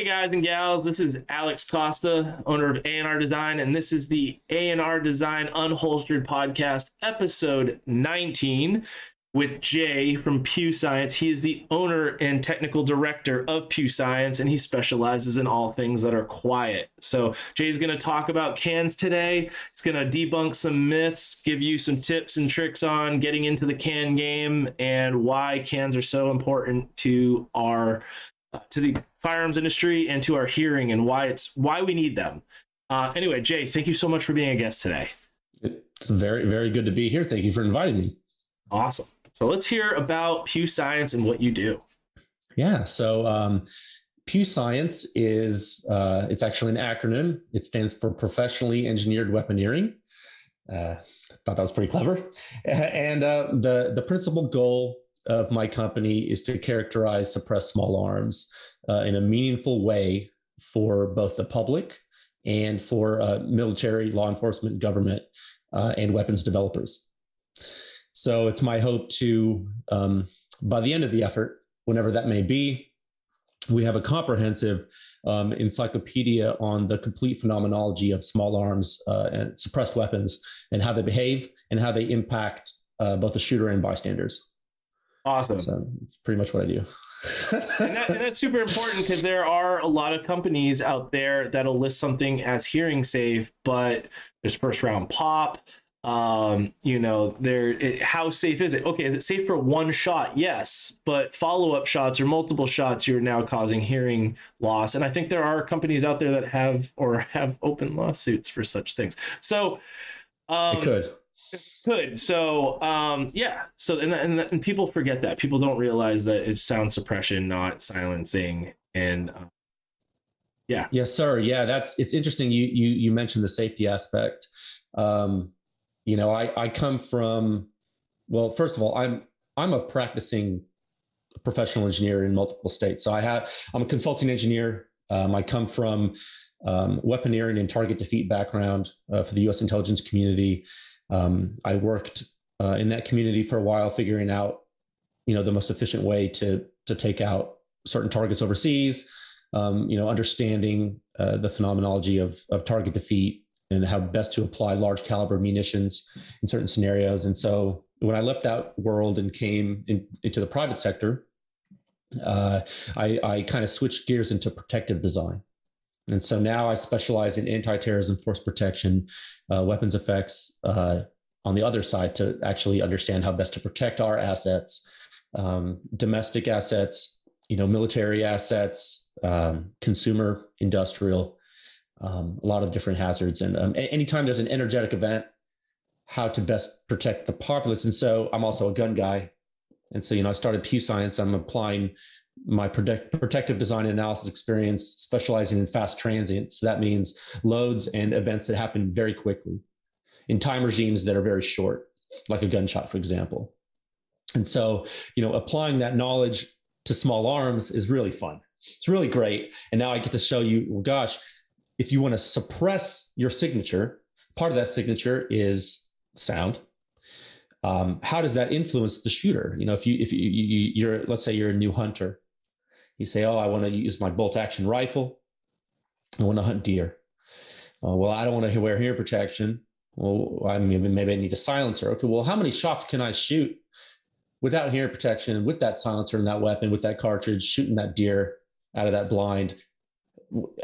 Hey guys and gals, this is Alex Costa, owner of ANR Design, and this is the ANR Design Unholstered podcast, episode 19, with Jay from Pew Science. He is the owner and technical director of Pew Science, and he specializes in all things that are quiet. So Jay's going to talk about cans today. He's going to debunk some myths, give you some tips and tricks on getting into the can game and why cans are so important to our to the firearms industry and to our hearing and why we need them. Anyway, Jay, thank you so much for being a guest today. It's very, very good to be here. Thank you for inviting me. Awesome. So let's hear about Pew Science and what you do. Yeah. So Pew Science is, it's actually an acronym. It stands for Professionally Engineered Weaponeering. Thought that was pretty clever. And the principal goal of my company is to characterize suppressed small arms in a meaningful way for both the public and for military, law enforcement, government, and weapons developers. So it's my hope to, by the end of the effort, whenever that may be, we have a comprehensive encyclopedia on the complete phenomenology of small arms and suppressed weapons and how they behave and how they impact both the shooter and bystanders. Awesome. So it's pretty much what I do. and that's super important because there are a lot of companies out there that'll list something as hearing safe, but there's first round pop. How safe is it? Okay, is it safe for one shot? Yes, but follow-up shots or multiple shots, you're now causing hearing loss. And I think there are companies out there that have open lawsuits for such things. So it could. So so and people forget that. People don't realize that it's sound suppression, not silencing. And Yes, sir. Yeah, it's interesting you mentioned the safety aspect. I come from, well, first of all, I'm a practicing professional engineer in multiple states. So I'm a consulting engineer. I come from weaponeering and target defeat background for the U.S. intelligence community. I worked in that community for a while, figuring out, the most efficient way to take out certain targets overseas, understanding the phenomenology of target defeat and how best to apply large caliber munitions in certain scenarios. And so when I left that world and came into the private sector, I kind of switched gears into protective design. And so now I specialize in anti-terrorism force protection, weapons effects on the other side to actually understand how best to protect our assets, domestic assets, military assets, consumer, industrial, a lot of different hazards. And anytime there's an energetic event, how to best protect the populace. And so I'm also a gun guy. And so, I started Pew Science. I'm applying my protective design and analysis experience, specializing in fast transient. So that means loads and events that happen very quickly in time regimes that are very short, like a gunshot, for example. And so, applying that knowledge to small arms is really fun. It's really great. And now I get to show you, well, gosh, if you want to suppress your signature, part of that signature is sound. How does that influence the shooter? If you're, let's say you're a new hunter, you say, oh, I want to use my bolt action rifle. I want to hunt deer. Well, I don't want to wear hearing protection. Well, maybe I need a silencer. Okay, well, how many shots can I shoot without hearing protection, with that silencer and that weapon, with that cartridge, shooting that deer out of that blind?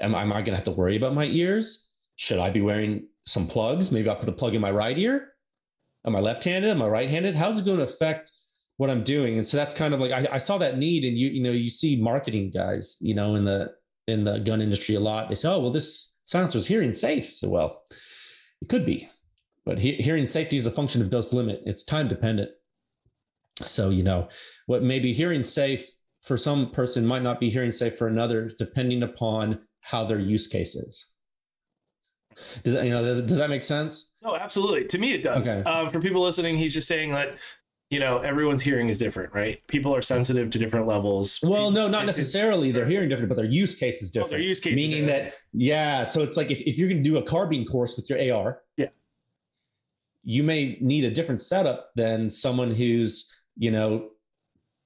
Am I going to have to worry about my ears? Should I be wearing some plugs? Maybe I'll put a plug in my right ear. Am I left-handed? Am I right-handed? How's it going to affect what I'm doing? And so that's kind of like, I saw that need, and you see marketing guys, in the gun industry a lot. They say, oh, well, this silencer is hearing safe. So, well, it could be, but hearing safety is a function of dose limit. It's time dependent. So, what may be hearing safe for some person might not be hearing safe for another, depending upon how their use case is. Does that make sense? Oh, absolutely. To me, it does. Okay. For people listening, he's just saying that, everyone's hearing is different, right? People are sensitive to different levels. Well, no, not necessarily. They're hearing different, but their use case is different. Their use case meaning that, yeah. So it's like if you're going to do a carbine course with your AR, yeah, you may need a different setup than someone who's,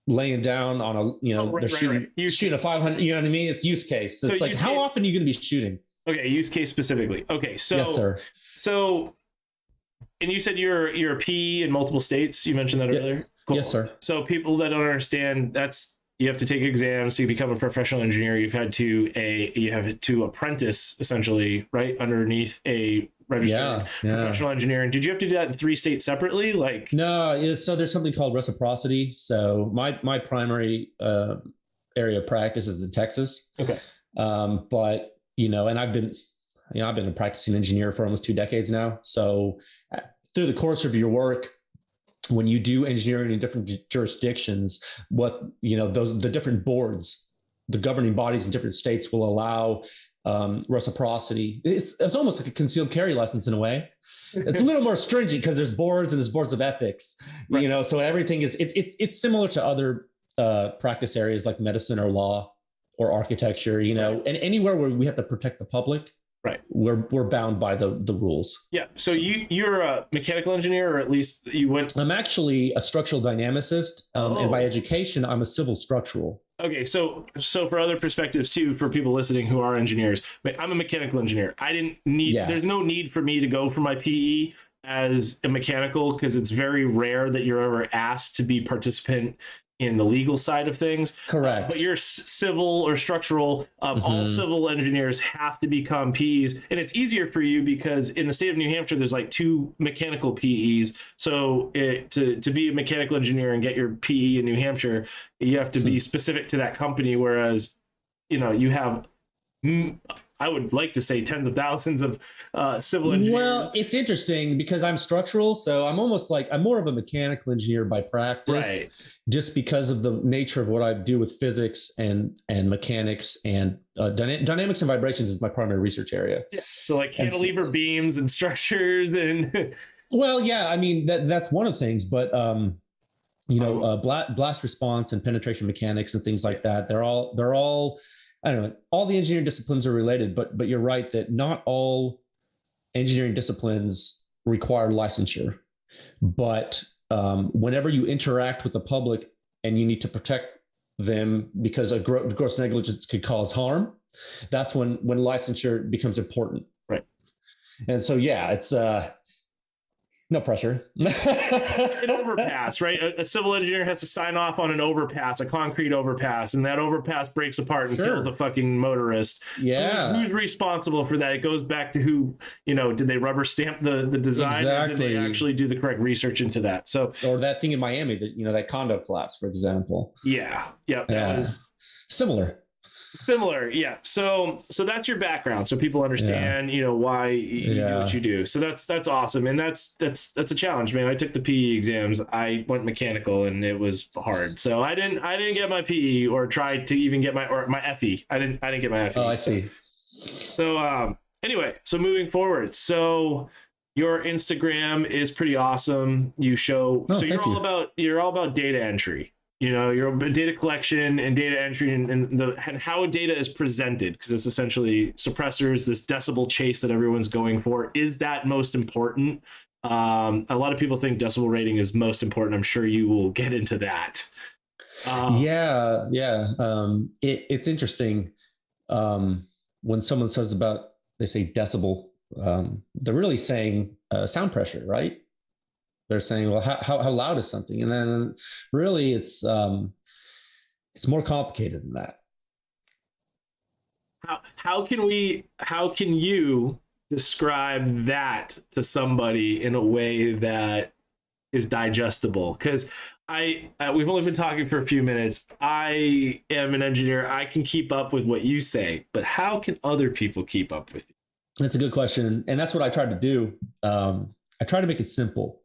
laying down on a, they're shooting a 500, you know what I mean? It's use case. So it's like, how often are you going to be shooting? Okay. Use case specifically. Okay. So, yes, sir. So, and you said you're a PE in multiple states. You mentioned that earlier. Cool. Yes, sir. So people that don't understand, you have to take exams to become a professional engineer. You have to apprentice essentially, right, underneath a registered professional engineer. And did you have to do that in 3 states separately? Like, no. So there's something called reciprocity. So my primary area of practice is in Texas. Okay. But and I've been a practicing engineer for almost 2 decades now. So through the course of your work, when you do engineering in different jurisdictions, the different boards, the governing bodies in different states will allow reciprocity. It's almost like a concealed carry license in a way. It's a little more stringent because there's boards and there's boards of ethics, right. So everything is, it's similar to other practice areas like medicine or law or architecture, right. And anywhere where we have to protect the public. Right. We're bound by the rules. Yeah. So you're a mechanical engineer, or at least you went. I'm actually a structural dynamicist, and by education, I'm a civil structural. Okay. So for other perspectives too, for people listening who are engineers, I'm a mechanical engineer. I didn't need. Yeah. There's no need for me to go for my PE as a mechanical, because it's very rare that you're ever asked to be participant in the legal side of things. Correct. But you're civil or structural. All civil engineers have to become PEs. And it's easier for you because in the state of New Hampshire, there's like 2 mechanical PEs. So to be a mechanical engineer and get your PE in New Hampshire, you have to be specific to that company. Whereas, you have, I would like to say, tens of thousands of civil engineers. Well, it's interesting because I'm structural. So I'm more of a mechanical engineer by practice. Right. Just because of the nature of what I do with physics and mechanics and dynamics and vibrations is my primary research area. Yeah. So like cantilever beams and structures and. Well, yeah, I mean that's one of the things, but blast response and penetration mechanics and things like that. They're all I don't know. All the engineering disciplines are related, but you're right that not all engineering disciplines require licensure, but whenever you interact with the public and you need to protect them because a gross negligence could cause harm, that's when licensure becomes important. Right. And so, yeah, it's no pressure. An overpass, right? A civil engineer has to sign off on an overpass, a concrete overpass, and that overpass breaks apart and kills the fucking motorist. Yeah. Who's responsible for that? It goes back to who, did they rubber stamp the design? Exactly. Or did they actually do the correct research into that? So, or that thing in Miami that, that condo collapse, for example. Yeah. Yep. That was similar. Yeah. So that's your background. So people understand, why you do what you do. So that's awesome. And that's a challenge, man. I took the PE exams. I went mechanical and it was hard. So I didn't get my PE or tried to even get my FE. I didn't get my FE. Oh, I see. So anyway, so moving forward. So your Instagram is pretty awesome. You show, you're all about data entry. Your data collection and data entry and how data is presented, because it's essentially suppressors, this decibel chase that everyone's going for. Is that most important? A lot of people think decibel rating is most important. I'm sure you will get into that. It's interesting when someone says they say decibel, they're really saying sound pressure, right? They're saying, well, how loud is something? And then really it's more complicated than that. How can you describe that to somebody in a way that is digestible? Because we've only been talking for a few minutes. I am an engineer. I can keep up with what you say, but how can other people keep up with you? That's a good question. And that's what I tried to do. I tried to make it simple.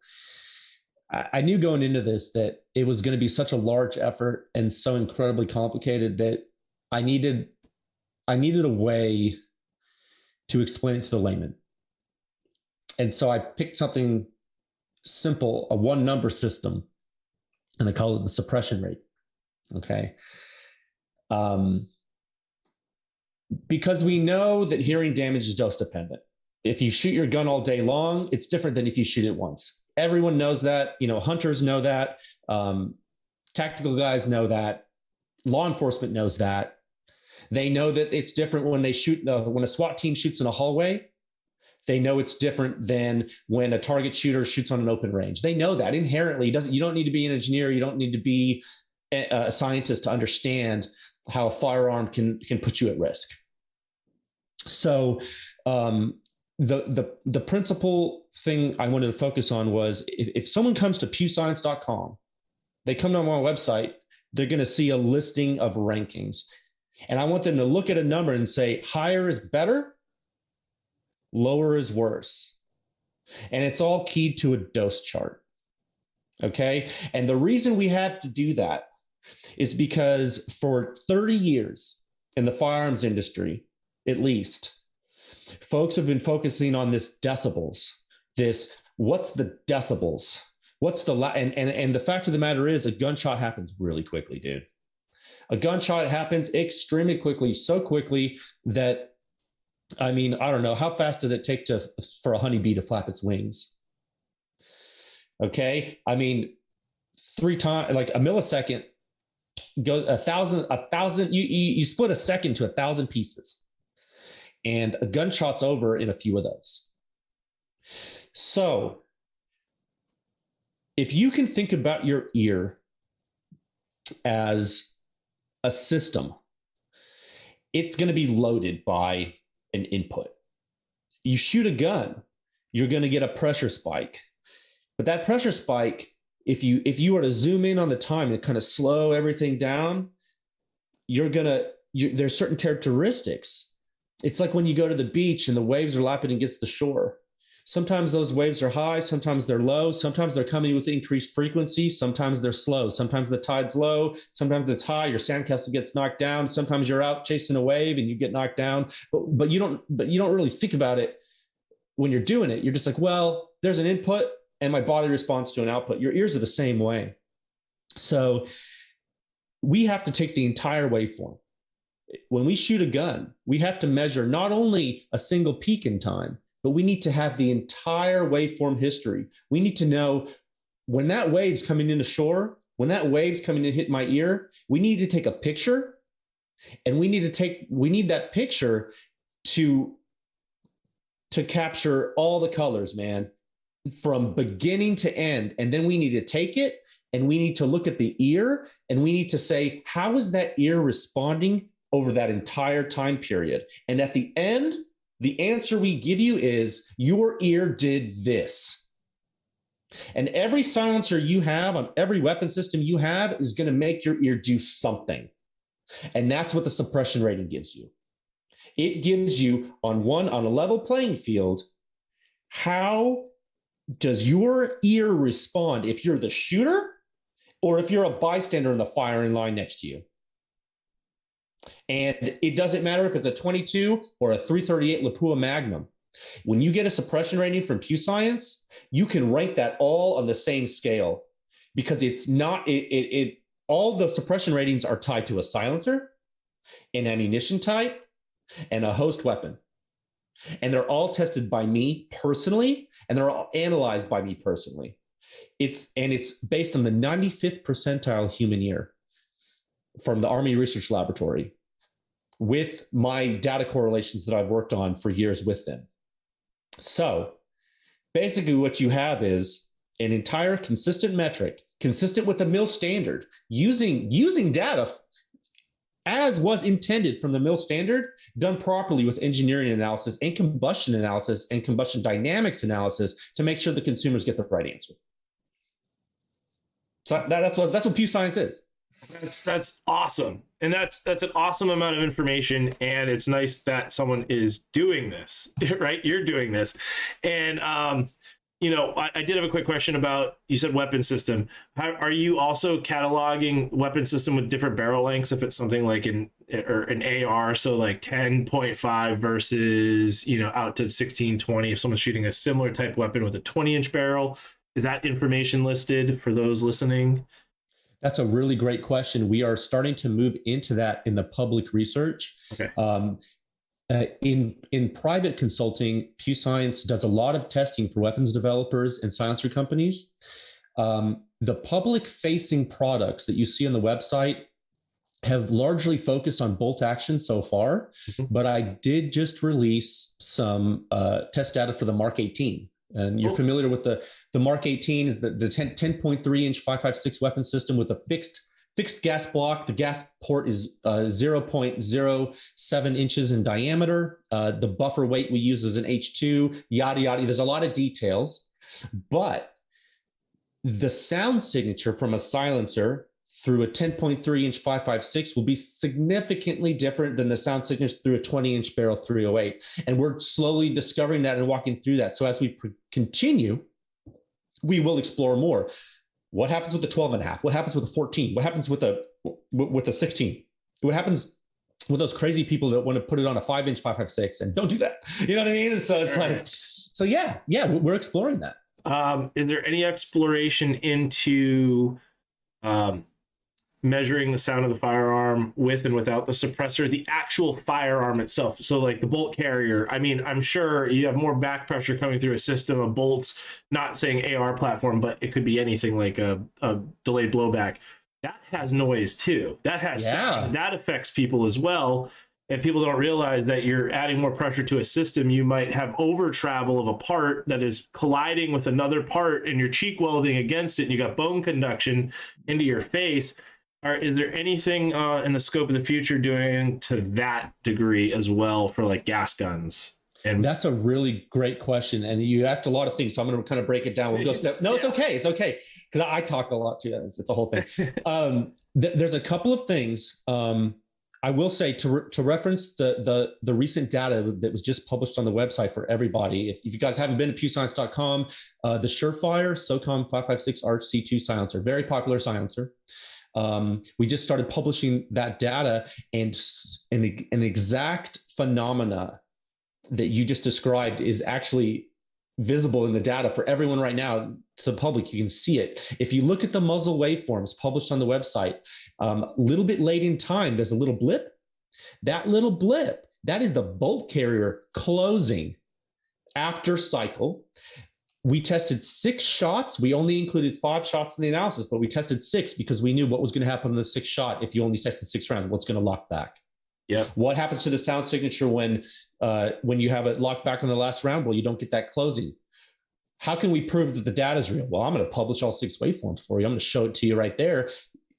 I knew going into this that it was going to be such a large effort and so incredibly complicated that I needed a way to explain it to the layman. And so I picked something simple, a 1-number system, and I call it the suppression rate. Okay. Because we know that hearing damage is dose dependent. If you shoot your gun all day long, it's different than if you shoot it once. Everyone knows that, hunters know that. Tactical guys know that. Law enforcement knows that. They know that it's different when they shoot, when a SWAT team shoots in a hallway. They know it's different than when a target shooter shoots on an open range. They know that inherently. You don't need to be an engineer. You don't need to be a scientist to understand how a firearm can put you at risk. So the principal thing I wanted to focus on was if someone comes to pewscience.com, they come to my website, they're going to see a listing of rankings. And I want them to look at a number and say, higher is better, lower is worse. And it's all keyed to a dose chart. Okay. And the reason we have to do that is because for 30 years in the firearms industry, at least, folks have been focusing on this decibels, what's the decibels? What's the, and the fact of the matter is a gunshot happens really quickly, dude. A gunshot happens extremely quickly, so quickly that, I mean, I don't know, how fast does it take for a honeybee to flap its wings? Okay. I mean, 3 times, like a millisecond, go 1,000, you split a second to 1,000 pieces. And a gunshot's over in a few of those. So if you can think about your ear as a system, it's going to be loaded by an input. You shoot a gun, you're going to get a pressure spike. But that pressure spike, if you were to zoom in on the time and kind of slow everything down, there's certain characteristics. It's like when you go to the beach and the waves are lapping against the shore. Sometimes those waves are high, sometimes they're low, sometimes they're coming with increased frequency, sometimes they're slow, sometimes the tide's low, sometimes it's high, your sandcastle gets knocked down, sometimes you're out chasing a wave and you get knocked down, but you don't really think about it when you're doing it. You're just like, well, there's an input and my body responds to an output. Your ears are the same way. So we have to take the entire waveform. When we shoot a gun, we have to measure not only a single peak in time, but we need to have the entire waveform history. We need to know when that wave's coming into shore, when that wave's coming to hit my ear, we need to take a picture, and we need that picture to capture all the colors, man, from beginning to end. And then we need to take it and we need to look at the ear and we need to say, how is that ear responding over that entire time period? And at the end, the answer we give you is your ear did this. And every silencer you have on every weapon system you have is going to make your ear do something. And that's what the suppression rating gives you. It gives you on a level playing field, how does your ear respond if you're the shooter or if you're a bystander in the firing line next to you? And it doesn't matter if it's a 22 or a 338 Lapua Magnum. When you get a suppression rating from Pew Science, you can rank that all on the same scale because it's not, all the suppression ratings are tied to a silencer, an ammunition type, and a host weapon. And they're all tested by me personally, and they're all analyzed by me personally. It's based on the 95th percentile human ear from the Army Research Laboratory with my data correlations that I've worked on for years with them. So basically what you have is an entire consistent metric, consistent with the MIL standard, using data as was intended from the MIL standard, done properly with engineering analysis and combustion dynamics analysis to make sure the consumers get the right answer. So that's what Pew Science is. That's awesome. And that's an awesome amount of information. And it's nice that someone is doing this, right? You're doing this. And, I did have a quick question about, you said weapon system. Are you also cataloging weapon system with different barrel lengths if it's something like an AR, so like 10.5 versus, out to 16-20 if someone's shooting a similar type weapon with a 20-inch barrel? Is that information listed for those listening? That's a really great question. We are starting to move into that in the public research. Okay. In private consulting, Pew Science does a lot of testing for weapons developers and silencer companies. The public-facing products that you see on the website have largely focused on bolt action so far, but I did just release some test data for the Mark 18. And you're familiar with the Mark 18 is the 10.3 inch 5.56 weapon system with a fixed gas block. The gas port is 0.07 inches in diameter. The buffer weight we use is an H2, yada, yada. There's a lot of details, but the sound signature from a silencer through a 10.3 inch 5.56 will be significantly different than the sound signature through a 20 inch barrel 308. And we're slowly discovering that and walking through that. So as we continue, we will explore more. What happens with the 12.5? What happens with the 14? What happens with the 16? What happens with those crazy people that want to put it on a 5 inch 5.56 and don't do that? You know what I mean? And so it's like, so yeah, we're exploring that. Is there any exploration into measuring the sound of the firearm with and without the suppressor, the actual firearm itself? So like the bolt carrier, I mean, I'm sure you have more back pressure coming through a system of bolts, not saying AR platform, but it could be anything like a delayed blowback. That has noise too. That has sound. That affects people as well. And people don't realize that you're adding more pressure to a system. You might have over travel of a part that is colliding with another part and you're cheek welding against it and you got bone conduction into your face. Is there anything in the scope of the future doing to that degree as well for like gas guns? And that's a really great question. And you asked a lot of things, so I'm going to kind of break it down. We'll go step. No, it's okay. It's okay. Because I talk a lot too. It's a whole thing. There's a couple of things. I will say to reference the recent data that was just published on the website for everybody. If you guys haven't been to pewscience.com, the Surefire SOCOM 5.56 Arch C2 silencer, very popular silencer. We just started publishing that data, and an exact phenomena that you just described is actually visible in the data for everyone right now. To the public, you can see it. If you look at the muzzle waveforms published on the website, a little bit late in time, there's a little blip. That little blip, that is the bolt carrier closing after cycle. We tested 6 shots. We only included 5 shots in the analysis, but we tested 6 because we knew what was going to happen in the 6th shot. If you only tested 6 rounds, what's going to lock back? Yeah. What happens to the sound signature when you have it locked back on the last round? Well, you don't get that closing. How can we prove that the data is real? Well, I'm going to publish all 6 waveforms for you. I'm going to show it to you right there.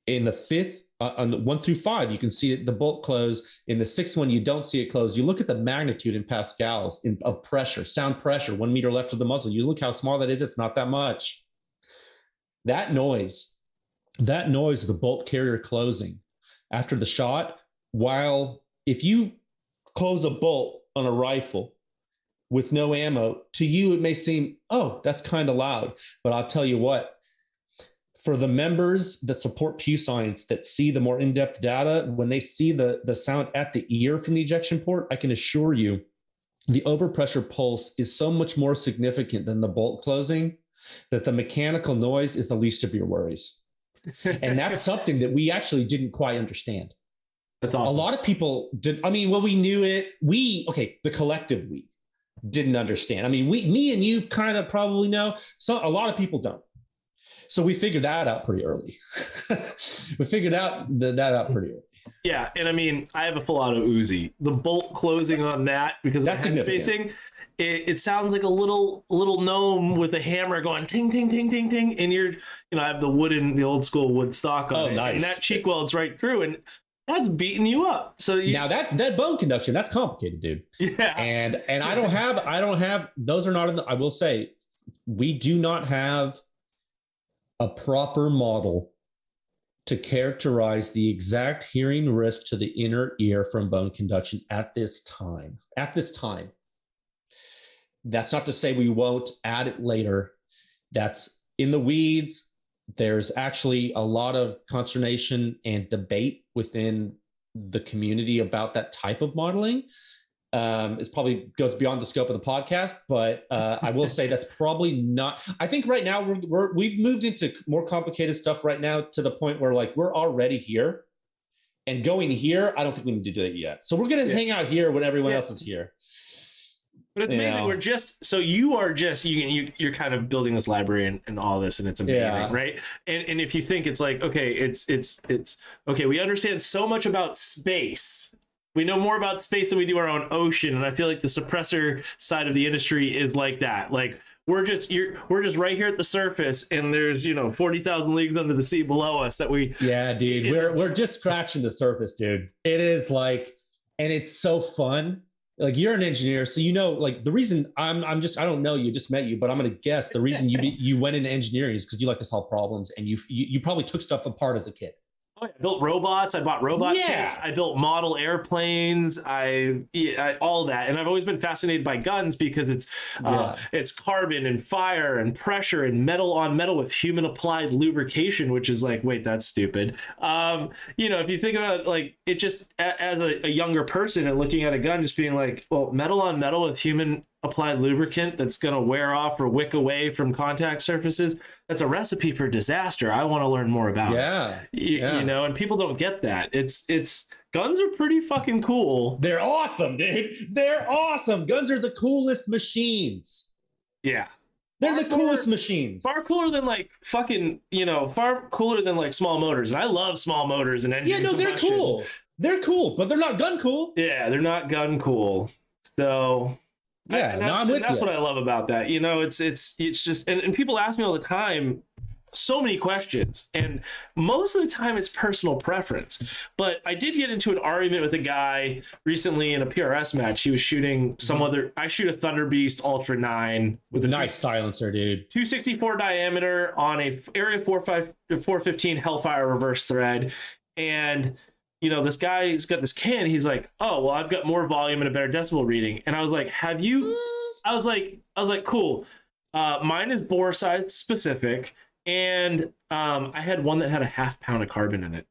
In the 5th, on the 1 through 5, you can see the bolt close. In the 6th one, you don't see it close. You look at the magnitude in pascals of pressure, sound pressure, 1 meter left of the muzzle. You look how small that is. It's not that much. That noise of the bolt carrier closing after the shot, while if you close a bolt on a rifle with no ammo, to you it may seem, oh, that's kind of loud. But I'll tell you what, for the members that support Pew Science that see the more in-depth data, when they see the sound at the ear from the ejection port, I can assure you the overpressure pulse is so much more significant than the bolt closing that the mechanical noise is the least of your worries. And that's something that we actually didn't quite understand. That's awesome. A lot of people did. I mean, well, we knew it. The collective we didn't understand. I mean, me and you kind of probably know. So a lot of people don't. So we figured that out pretty early. We figured out that out pretty early. Yeah, and I mean, I have a full auto Uzi. The bolt closing on that because of the head spacing, it sounds like a little gnome with a hammer going ting ting ting ting ting, and I have the old school wood stock on it, nice. And that cheek welds right through, and that's beating you up. So now that bone conduction, that's complicated, dude. Yeah, and I don't have those are not in the, I will say we do not have a proper model to characterize the exact hearing risk to the inner ear from bone conduction at this time. That's not to say we won't add it later. That's in the weeds. There's actually a lot of consternation and debate within the community about that type of modeling. It probably goes beyond the scope of the podcast, but I will say that's probably not. I think right now we've moved into more complicated stuff right now to the point where like we're already here, and going here, I don't think we need to do that yet. So we're going to hang out here when everyone else is here. But it's amazing. We're just so you are just you're kind of building this library and all this, and it's amazing, right? And if you think it's like, okay, it's okay, we understand so much about space. We know more about space than we do our own ocean, and I feel like the suppressor side of the industry is like that. Like we're just right here at the surface, and there's 40,000 leagues under the sea below us that we. Yeah, dude, we're just scratching the surface, dude. It is like, and it's so fun. Like you're an engineer, so like the reason I don't know you, just met you, but I'm gonna guess the reason you went into engineering is because you like to solve problems, and you probably took stuff apart as a kid. Oh, I built robots. I bought robot kits. I built model airplanes. I all that, and I've always been fascinated by guns because it's carbon and fire and pressure and metal on metal with human applied lubrication, which is like, wait, that's stupid. If you think about like it, just as a younger person and looking at a gun, just being like, well, metal on metal with human applied lubricant that's going to wear off or wick away from contact surfaces. That's a recipe for disaster. I want to learn more about it. And people don't get that. It's guns are pretty fucking cool. They're awesome, dude. They're awesome. Guns are the coolest machines. Yeah. They're the coolest machines. Far cooler than like fucking, far cooler than like small motors. And I love small motors and engine. Yeah, no, they're cool. They're cool, but they're not gun cool. Yeah, they're not gun cool. So yeah, that's what I love about that. It's just, and people ask me all the time so many questions, and most of the time it's personal preference. But I did get into an argument with a guy recently in a PRS match. He was shooting I shoot a Thunder Beast Ultra 9 with a nice silencer, dude. 264 diameter on a Area 415 Hellfire reverse thread, and this guy's got this can. He's like, oh, well, I've got more volume and a better decibel reading. And I was like, have you? I was like, cool. Mine is bore size specific. And I had one that had a 0.5 pound of carbon in it.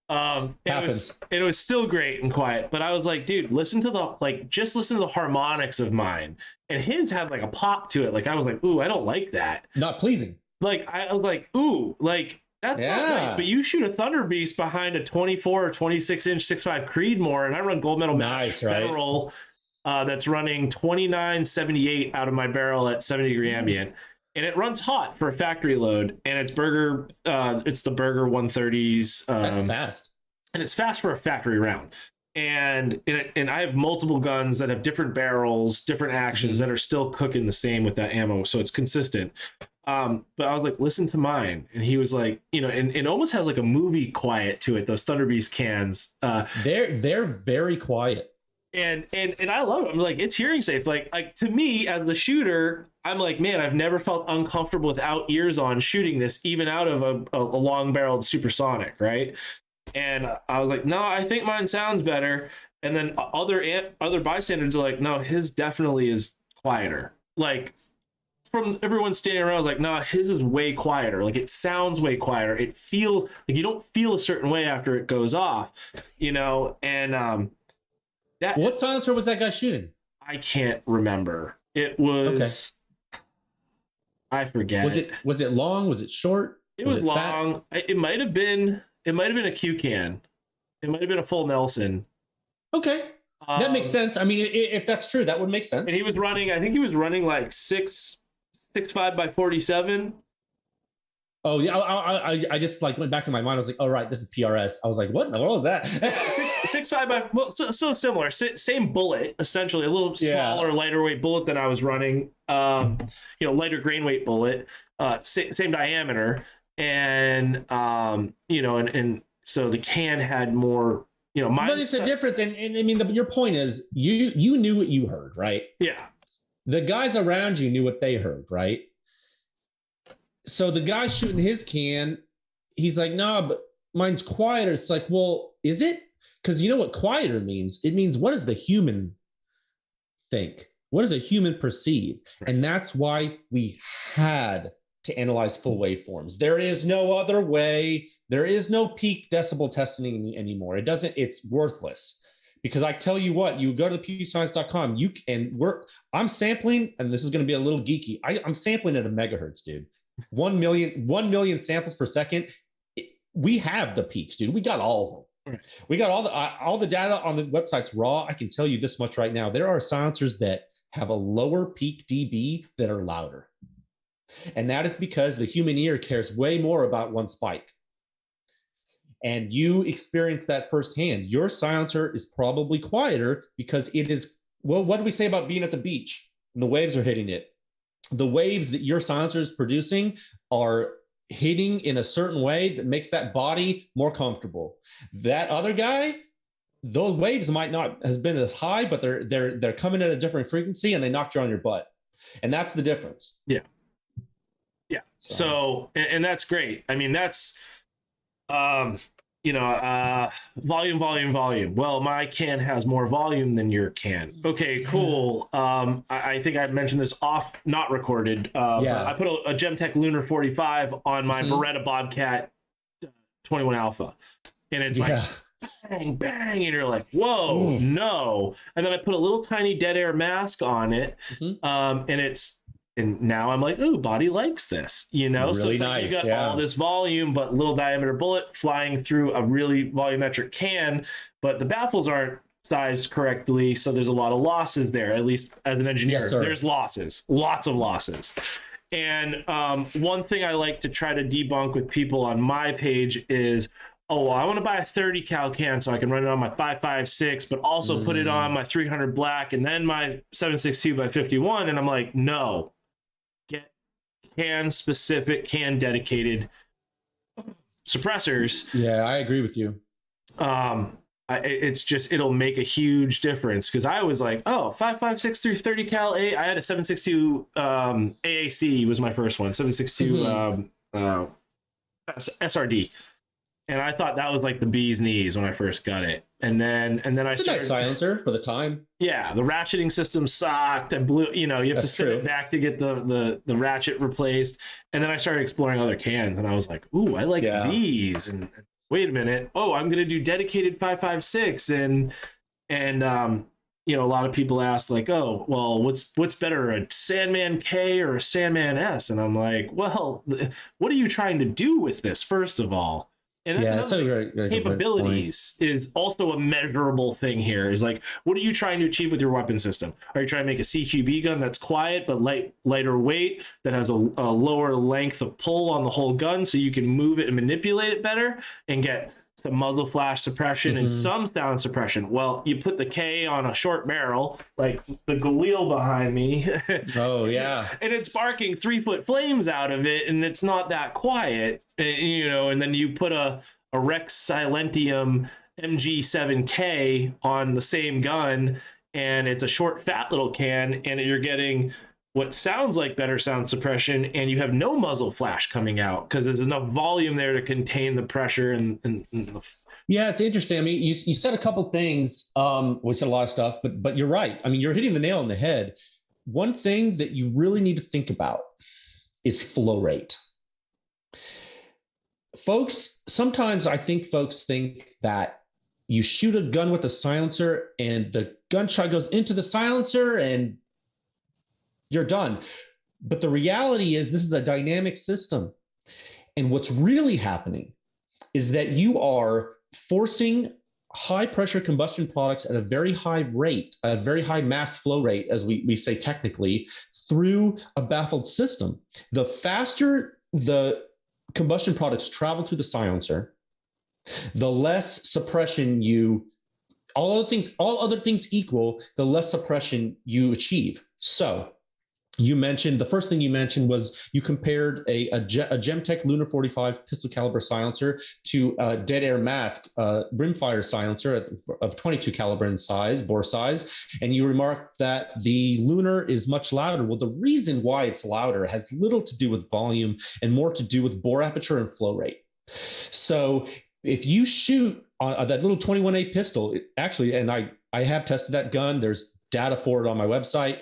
It was still great and quiet. But I was like, dude, listen to the harmonics of mine. And his had like a pop to it. Like, I was like, ooh, I don't like that. Not pleasing. Like, I was like, ooh, like, that's not nice, but you shoot a Thunder Beast behind a 24 or 26 inch 6.5 Creedmoor, and I run gold medal match Federal that's running 2978 out of my barrel at 70-degree ambient, and it runs hot for a factory load, and it's it's the Berger 130s. That's fast, and it's fast for a factory round. And I have multiple guns that have different barrels, different actions that are still cooking the same with that ammo, so it's consistent. But I was like, listen to mine. And he was like, and it almost has like a movie quiet to it, those Thunder Beast cans. They're very quiet. And I love it. I'm like, it's hearing safe. Like to me as the shooter, I'm like, man, I've never felt uncomfortable without ears on shooting this, even out of a long barreled supersonic, right? And I was like, no, I think mine sounds better. And then other bystanders are like, no, his definitely is quieter. Like, from everyone standing around, I was like, nah, his is way quieter. Like, it sounds way quieter. It feels like you don't feel a certain way after it goes off, and that. What silencer was that guy shooting? I can't remember. It was, I forget. Was it long? Was it short? It was long. It might have been a Q can. It might have been a full Nelson. Okay. That makes sense. I mean, if that's true, that would make sense. And he was running, I think he was running like 6.5 by 47. Oh yeah, I just like went back in my mind. I was like, oh right, this is PRS. I was like, what in the world is that? 6.5 by, well, so similar, same bullet essentially, a little smaller, lighter weight bullet than I was running. Lighter grain weight bullet, same diameter, and and so the can had more. But it's a difference, and I mean, your point is you knew what you heard, right? Yeah. The guys around you knew what they heard, right? So the guy shooting his can, he's like, nah, but mine's quieter. It's like, well, is it? Because you know what quieter means? It means, what does the human think? What does a human perceive? Right. And that's why we had to analyze full waveforms. There is no other way. There is no peak decibel testing anymore. It's worthless. Because I tell you what, you go to pewscience.com, I'm sampling, and this is going to be a little geeky. I'm sampling at a megahertz, dude. 1 million samples per second. We have the peaks, dude. We got all of them. We got all the data on the website's raw. I can tell you this much right now. There are silencers that have a lower peak dB that are louder. And that is because the human ear cares way more about one spike. And you experience that firsthand. Your silencer is probably quieter because it is, well, what do we say about being at the beach and the waves are hitting it? The waves that your silencer is producing are hitting in a certain way that makes that body more comfortable. That other guy, those waves might not have been as high, but they're coming at a different frequency and they knocked you on your butt. And that's the difference. Yeah. Yeah. So and that's great. I mean, that's volume. Well, my can has more volume than your can. Okay, cool. I think I mentioned this off, not recorded. But I put a Gemtech Lunar 45 on my Beretta Bobcat 21 Alpha, and it's like bang, bang, and you're like, whoa, no. And then I put a little tiny dead air mask on it, and now I'm like, ooh, body likes this, Really so it's like you got all this volume, but little diameter bullet flying through a really volumetric can, but the baffles aren't sized correctly, so there's a lot of losses there. At least as an engineer, there's losses, lots of losses. And one thing I like to try to debunk with people on my page is, oh, well, I want to buy a 30 cal can so I can run it on my 5.56, but also put it on my 300 black and then my 7.62 by 51. And I'm like, no. Can specific, can dedicated suppressors. Yeah, I agree with you. It's just, it'll make a huge difference, because I was like, oh, 5.56 through 30 cal. I had a 7.62 AAC was my first one, 7.62 SRD. And I thought that was like the bee's knees when I first got it. And then I started, nice silencer for the time. Yeah, the ratcheting system sucked. I blew, you have to send it back to get the ratchet replaced. And then I started exploring other cans, and I was like, ooh, I like these. And wait a minute, oh, I'm gonna do dedicated 5.56. And a lot of people ask, like, oh, well, what's better, a Sandman K or a Sandman S? And I'm like, well, what are you trying to do with this, first of all? And that's another thing. Capabilities is also a measurable thing here. Is like, what are you trying to achieve with your weapon system? Are you trying to make a CQB gun that's quiet but lighter weight, that has a lower length of pull on the whole gun, so you can move it and manipulate it better and get some muzzle flash suppression and some sound suppression? Well, you put the K on a short barrel, like the Galil behind me. Oh yeah. And it's sparking 3-foot flames out of it, and it's not that quiet, and then you put a Rex Silentium MG7K on the same gun, and it's a short, fat little can, and you're getting what sounds like better sound suppression, and you have no muzzle flash coming out because there's enough volume there to contain the pressure and Yeah, it's interesting. I mean, you said a couple things, we said a lot of stuff, but you're right. I mean, you're hitting the nail on the head. One thing that you really need to think about is flow rate. Sometimes I think folks think that you shoot a gun with a silencer and the gunshot goes into the silencer and you're done. But the reality is this is a dynamic system. And what's really happening is that you are forcing high pressure combustion products at a very high rate, a very high mass flow rate, as we say technically, through a baffled system. The faster the combustion products travel through the silencer, the less suppression all other things equal, the less suppression you achieve. So the first thing you mentioned was you compared a Gemtech Lunar 45 pistol caliber silencer to a dead air mask brimfire silencer of 22 caliber in size, bore size, and you remarked that the Lunar is much louder. Well, the reason why it's louder has little to do with volume and more to do with bore aperture and flow rate. So if you shoot on that little 21A pistol, and I have tested that gun, there's data for it on my website.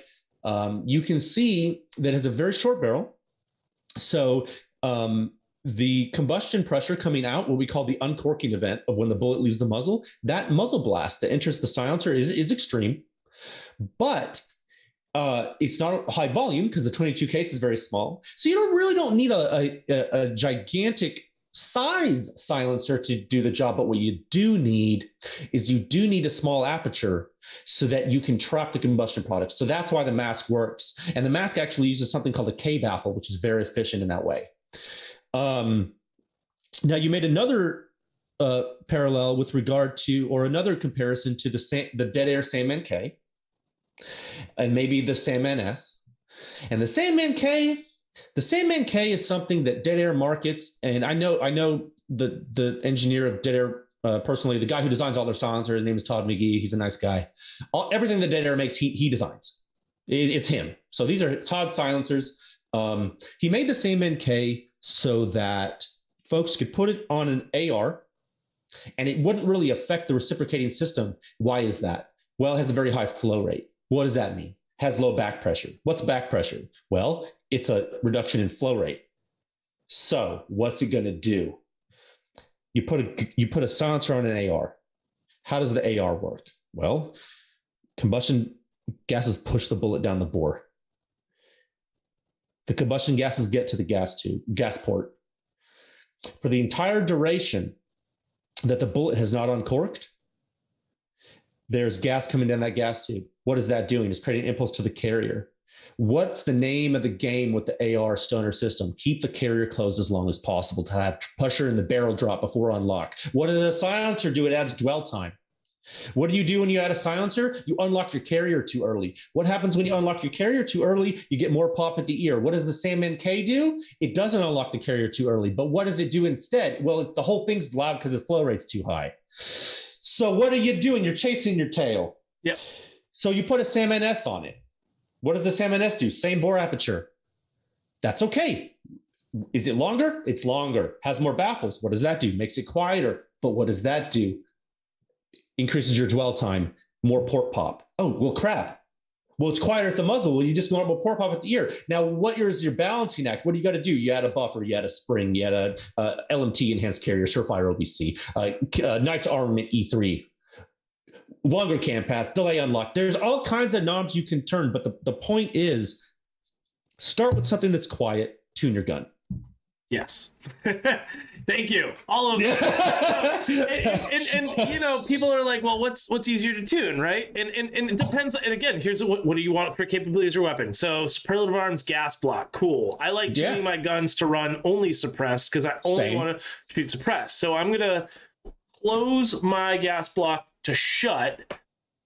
You can see that it has a very short barrel. So the combustion pressure coming out, what we call the uncorking event of when the bullet leaves the muzzle, that muzzle blast that enters the silencer is extreme, but it's not a high volume because the 22 case is very small. So you really don't need a gigantic size silencer to do the job. But what you do need is you do need a small aperture so that you can trap the combustion product. So that's why the mask works. And the mask actually uses something called a K-baffle, which is very efficient in that way. Now, you made another parallel with regard to, or another comparison to the dead air Sandman K and maybe the Sandman S. And the Sandman K is something that Dead Air markets, and I know the engineer of Dead Air personally, the guy who designs all their silencers. His name is Todd McGee. He's a nice guy. Everything that Dead Air makes, he designs. It's him. So these are Todd silencers. He made the Sandman K so that folks could put it on an AR, and it wouldn't really affect the reciprocating system. Why is that? Well, it has a very high flow rate. What does that mean? Has low back pressure. What's back pressure? Well, it's a reduction in flow rate. So what's it going to do? You put a silencer on an AR. How does the AR work? Well, combustion gases push the bullet down the bore. The combustion gases get to the gas port. For the entire duration that the bullet has not uncorked, there's gas coming down that gas tube. What is that doing? It's creating impulse to the carrier. What's the name of the game with the AR stoner system? Keep the carrier closed as long as possible to have pressure in the barrel drop before unlock. What does a silencer do? It adds dwell time. What do you do when you add a silencer? You unlock your carrier too early. What happens when you unlock your carrier too early? You get more pop at the ear. What does the Sandman K do? It doesn't unlock the carrier too early. But what does it do instead? Well, the whole thing's loud because the flow rate's too high. So what are you doing? You're chasing your tail. Yeah. So you put a Sandman S on it. What does the Sandman S do? Same bore aperture. That's okay. Is it longer? It's longer. Has more baffles. What does that do? Makes it quieter. But what does that do? Increases your dwell time. More port pop. Oh, well, crap. Well, it's quieter at the muzzle. Well, you just want more port pop at the ear. Now, what is your balancing act? What do you got to do? You add a buffer. You add a spring. You add a LMT enhanced carrier, Surefire OBC, Knight's Armament E3. Longer cam path, delay unlock. There's all kinds of knobs you can turn, but the point is start with something that's quiet, tune your gun. Yes. Thank you. All of it. and you know, people are like, well, what's easier to tune, right? And it depends. And again, here's what do you want for capabilities or weapon? So superlative arms, gas block, cool. I like tuning my guns to run only suppressed because I only want to shoot suppressed. So I'm gonna close my gas block to shut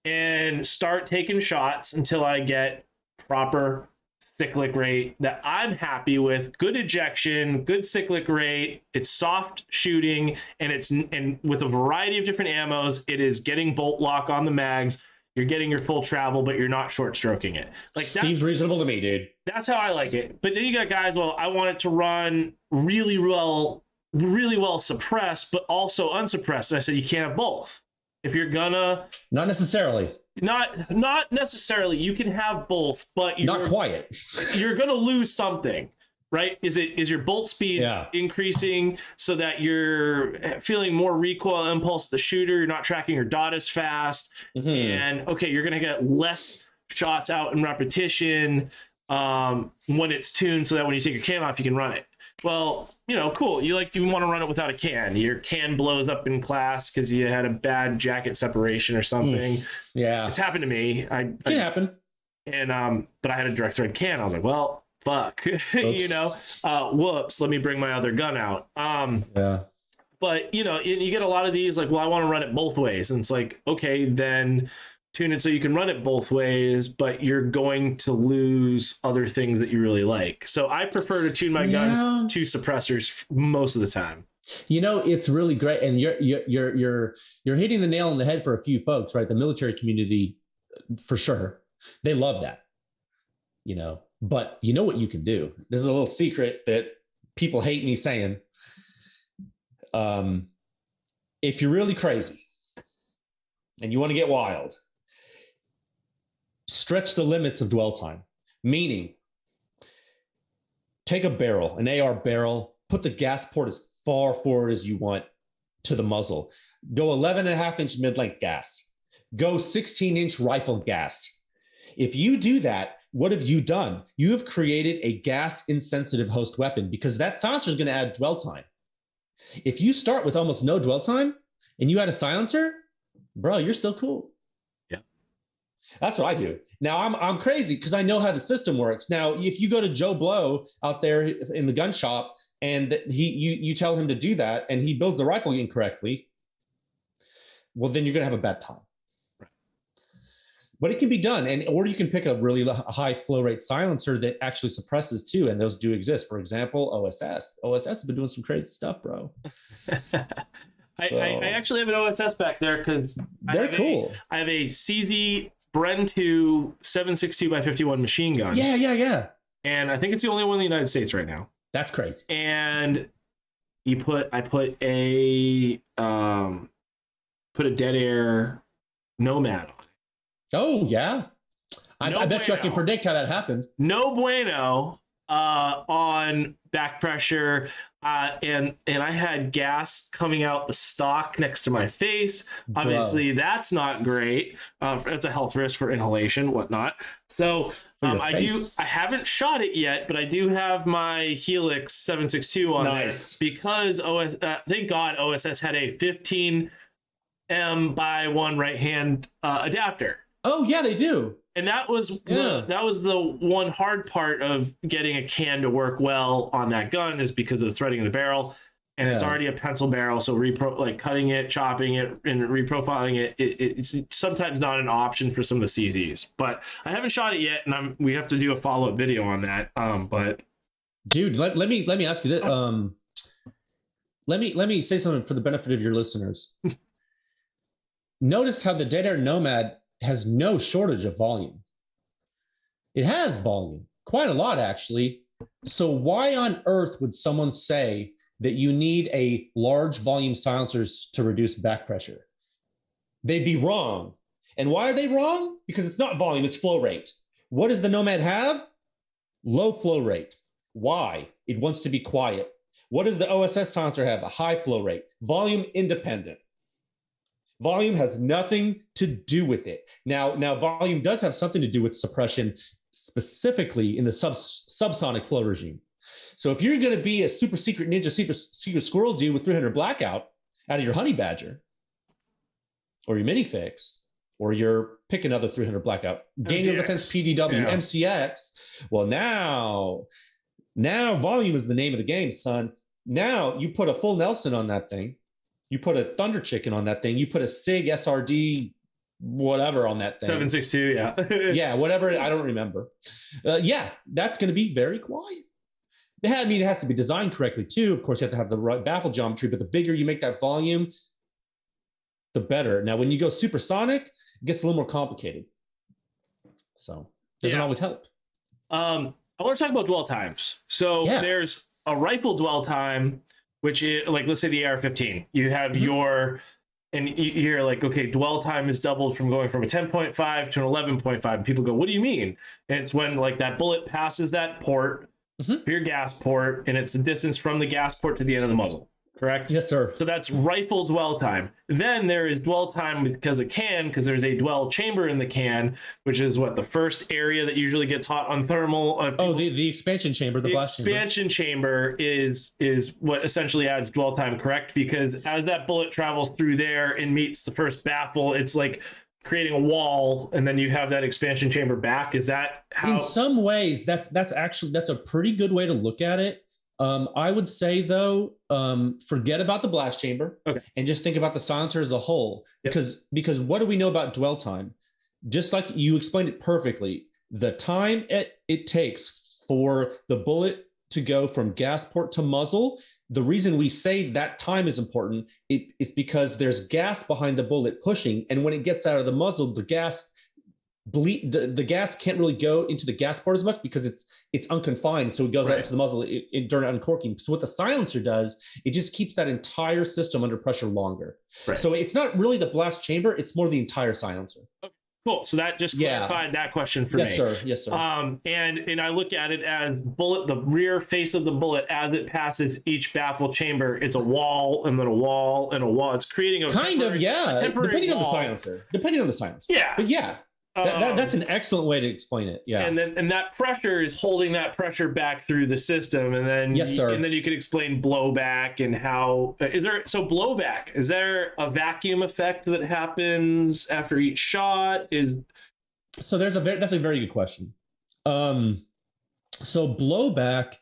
and start taking shots until I get proper cyclic rate that I'm happy with. Good ejection, good cyclic rate. It's soft shooting, and with a variety of different ammos, it is getting bolt lock on the mags. You're getting your full travel, but you're not short stroking it. Like seems reasonable to me, dude. That's how I like it. But then you got guys, well, I want it to run really well suppressed, but also unsuppressed. And I said, you can't have both. If you're gonna not necessarily. Not necessarily. You can have both, but you're not quiet. You're gonna lose something, right? Is your bolt speed increasing so that you're feeling more recoil impulse to the shooter? You're not tracking your dot as fast, and okay, you're gonna get less shots out in repetition when it's tuned, so that when you take your can off, you can run it. Well, you know, cool. You want to run it without a can. Your can blows up in class because you had a bad jacket separation or something. Yeah, it's happened to me. It can happen. And but I had a direct thread can. I was like, well, fuck, you know, whoops. Let me bring my other gun out. But you know, you get a lot of these like, well, I want to run it both ways, and it's like, okay, then tune it so you can run it both ways, but you're going to lose other things that you really like. So I prefer to tune my guns to suppressors most of the time. You know, it's really great, and you're hitting the nail on the head for a few folks, right? The military community, for sure, they love that. You know, but you know what you can do. This is a little secret that people hate me saying. If you're really crazy and you want to get wild, stretch the limits of dwell time, meaning take a barrel, an AR barrel, put the gas port as far forward as you want to the muzzle. Go 11.5-inch mid-length gas. Go 16-inch rifle gas. If you do that, what have you done? You have created a gas-insensitive host weapon because that silencer is going to add dwell time. If you start with almost no dwell time and you add a silencer, bro, you're still cool. Yeah. That's what I do. Now I'm crazy because I know how the system works. Now, if you go to Joe Blow out there in the gun shop and you tell him to do that and he builds the rifle incorrectly, well, then you're going to have a bad time. Right. But it can be done. Or you can pick a really high flow rate silencer that actually suppresses too. And those do exist. For example, OSS. OSS has been doing some crazy stuff, bro. I actually have an OSS back there because they're cool. I have a CZ Bren 2 7.62x51 machine gun. Yeah. And I think it's the only one in the United States right now. That's crazy. And I put a dead air Nomad on it. Oh yeah. I bet you I can predict how that happened. No bueno on back pressure. And I had gas coming out the stock next to my face. Obviously, that's not great. That's a health risk for inhalation, whatnot. So I haven't shot it yet, but I do have my Helix 7.62 on there because thank God OSS had a 15 M x 1 right hand adapter. Oh yeah, they do. And that was the one hard part of getting a can to work well on that gun is because of the threading of the barrel, and it's already a pencil barrel. So cutting it, chopping it, and reprofiling it's sometimes not an option for some of the CZs. But I haven't shot it yet, and we have to do a follow-up video on that. But dude, let me ask you this. Let me say something for the benefit of your listeners. Notice how the Dead Air Nomad has no shortage of volume. It has volume, quite a lot actually. So why on earth would someone say that you need a large volume silencers to reduce back pressure? They'd be wrong. And why are they wrong? Because it's not volume, it's flow rate. What does the Nomad have? Low flow rate. Why? It wants to be quiet. What does the OSS silencer have? A high flow rate. Volume independent. Volume has nothing to do with it. Now volume does have something to do with suppression, specifically in the subsonic flow regime. So if you're going to be a super secret ninja, super secret squirrel dude with 300 blackout out of your honey badger, or your minifix, or your pick another 300 blackout, Daniel Defense PDW, MCX. Well, now volume is the name of the game, son. Now you put a full Nelson on that thing. You put a Thunder Chicken on that thing. You put a SIG SRD whatever on that thing. 7.62, yeah. Yeah, whatever. I don't remember. That's going to be very quiet. It has to be designed correctly too. Of course, you have to have the right baffle geometry, but the bigger you make that volume, the better. Now, when you go supersonic, it gets a little more complicated. So it doesn't always help. I want to talk about dwell times. So there's a rifle dwell time, which is like, let's say the AR-15. You have you're like, okay, dwell time is doubled from going from a 10.5 to an 11.5. And people go, what do you mean? And it's when like that bullet passes that port, your gas port, and it's the distance from the gas port to the end of the muzzle. Correct? Yes, sir. So that's rifle dwell time. Then there is dwell time because there's a dwell chamber in the can, which is what the first area that usually gets hot on thermal. The expansion chamber, the blast expansion chamber is what essentially adds dwell time, correct? Because as that bullet travels through there and meets the first baffle, it's like creating a wall, and then you have that expansion chamber back. Is that how? In some ways, that's a pretty good way to look at it. I would say though, forget about the blast chamber and just think about the silencer as a whole, because what do we know about dwell time? Just like you explained it perfectly, the time it takes for the bullet to go from gas port to muzzle. The reason we say that time is important is because there's gas behind the bullet pushing, and when it gets out of the muzzle, the gas gas can't really go into the gas port as much because it's unconfined, so it goes out into the muzzle during uncorking. So what the silencer does, it just keeps that entire system under pressure longer. So it's not really the blast chamber, it's more the entire silencer. Okay, cool. So that just clarified that question for me. Yes, sir. And I look at it as the rear face of the bullet as it passes each baffle chamber. It's a wall and then a wall and a wall. It's creating a temporary depending on the silencer. Yeah. But That's an excellent way to explain it. Yeah. And that pressure is holding that pressure back through the system, and then Yes, sir. And then you could explain blowback and how blowback, is there a vacuum effect that happens after each shot? That's a very good question. So blowback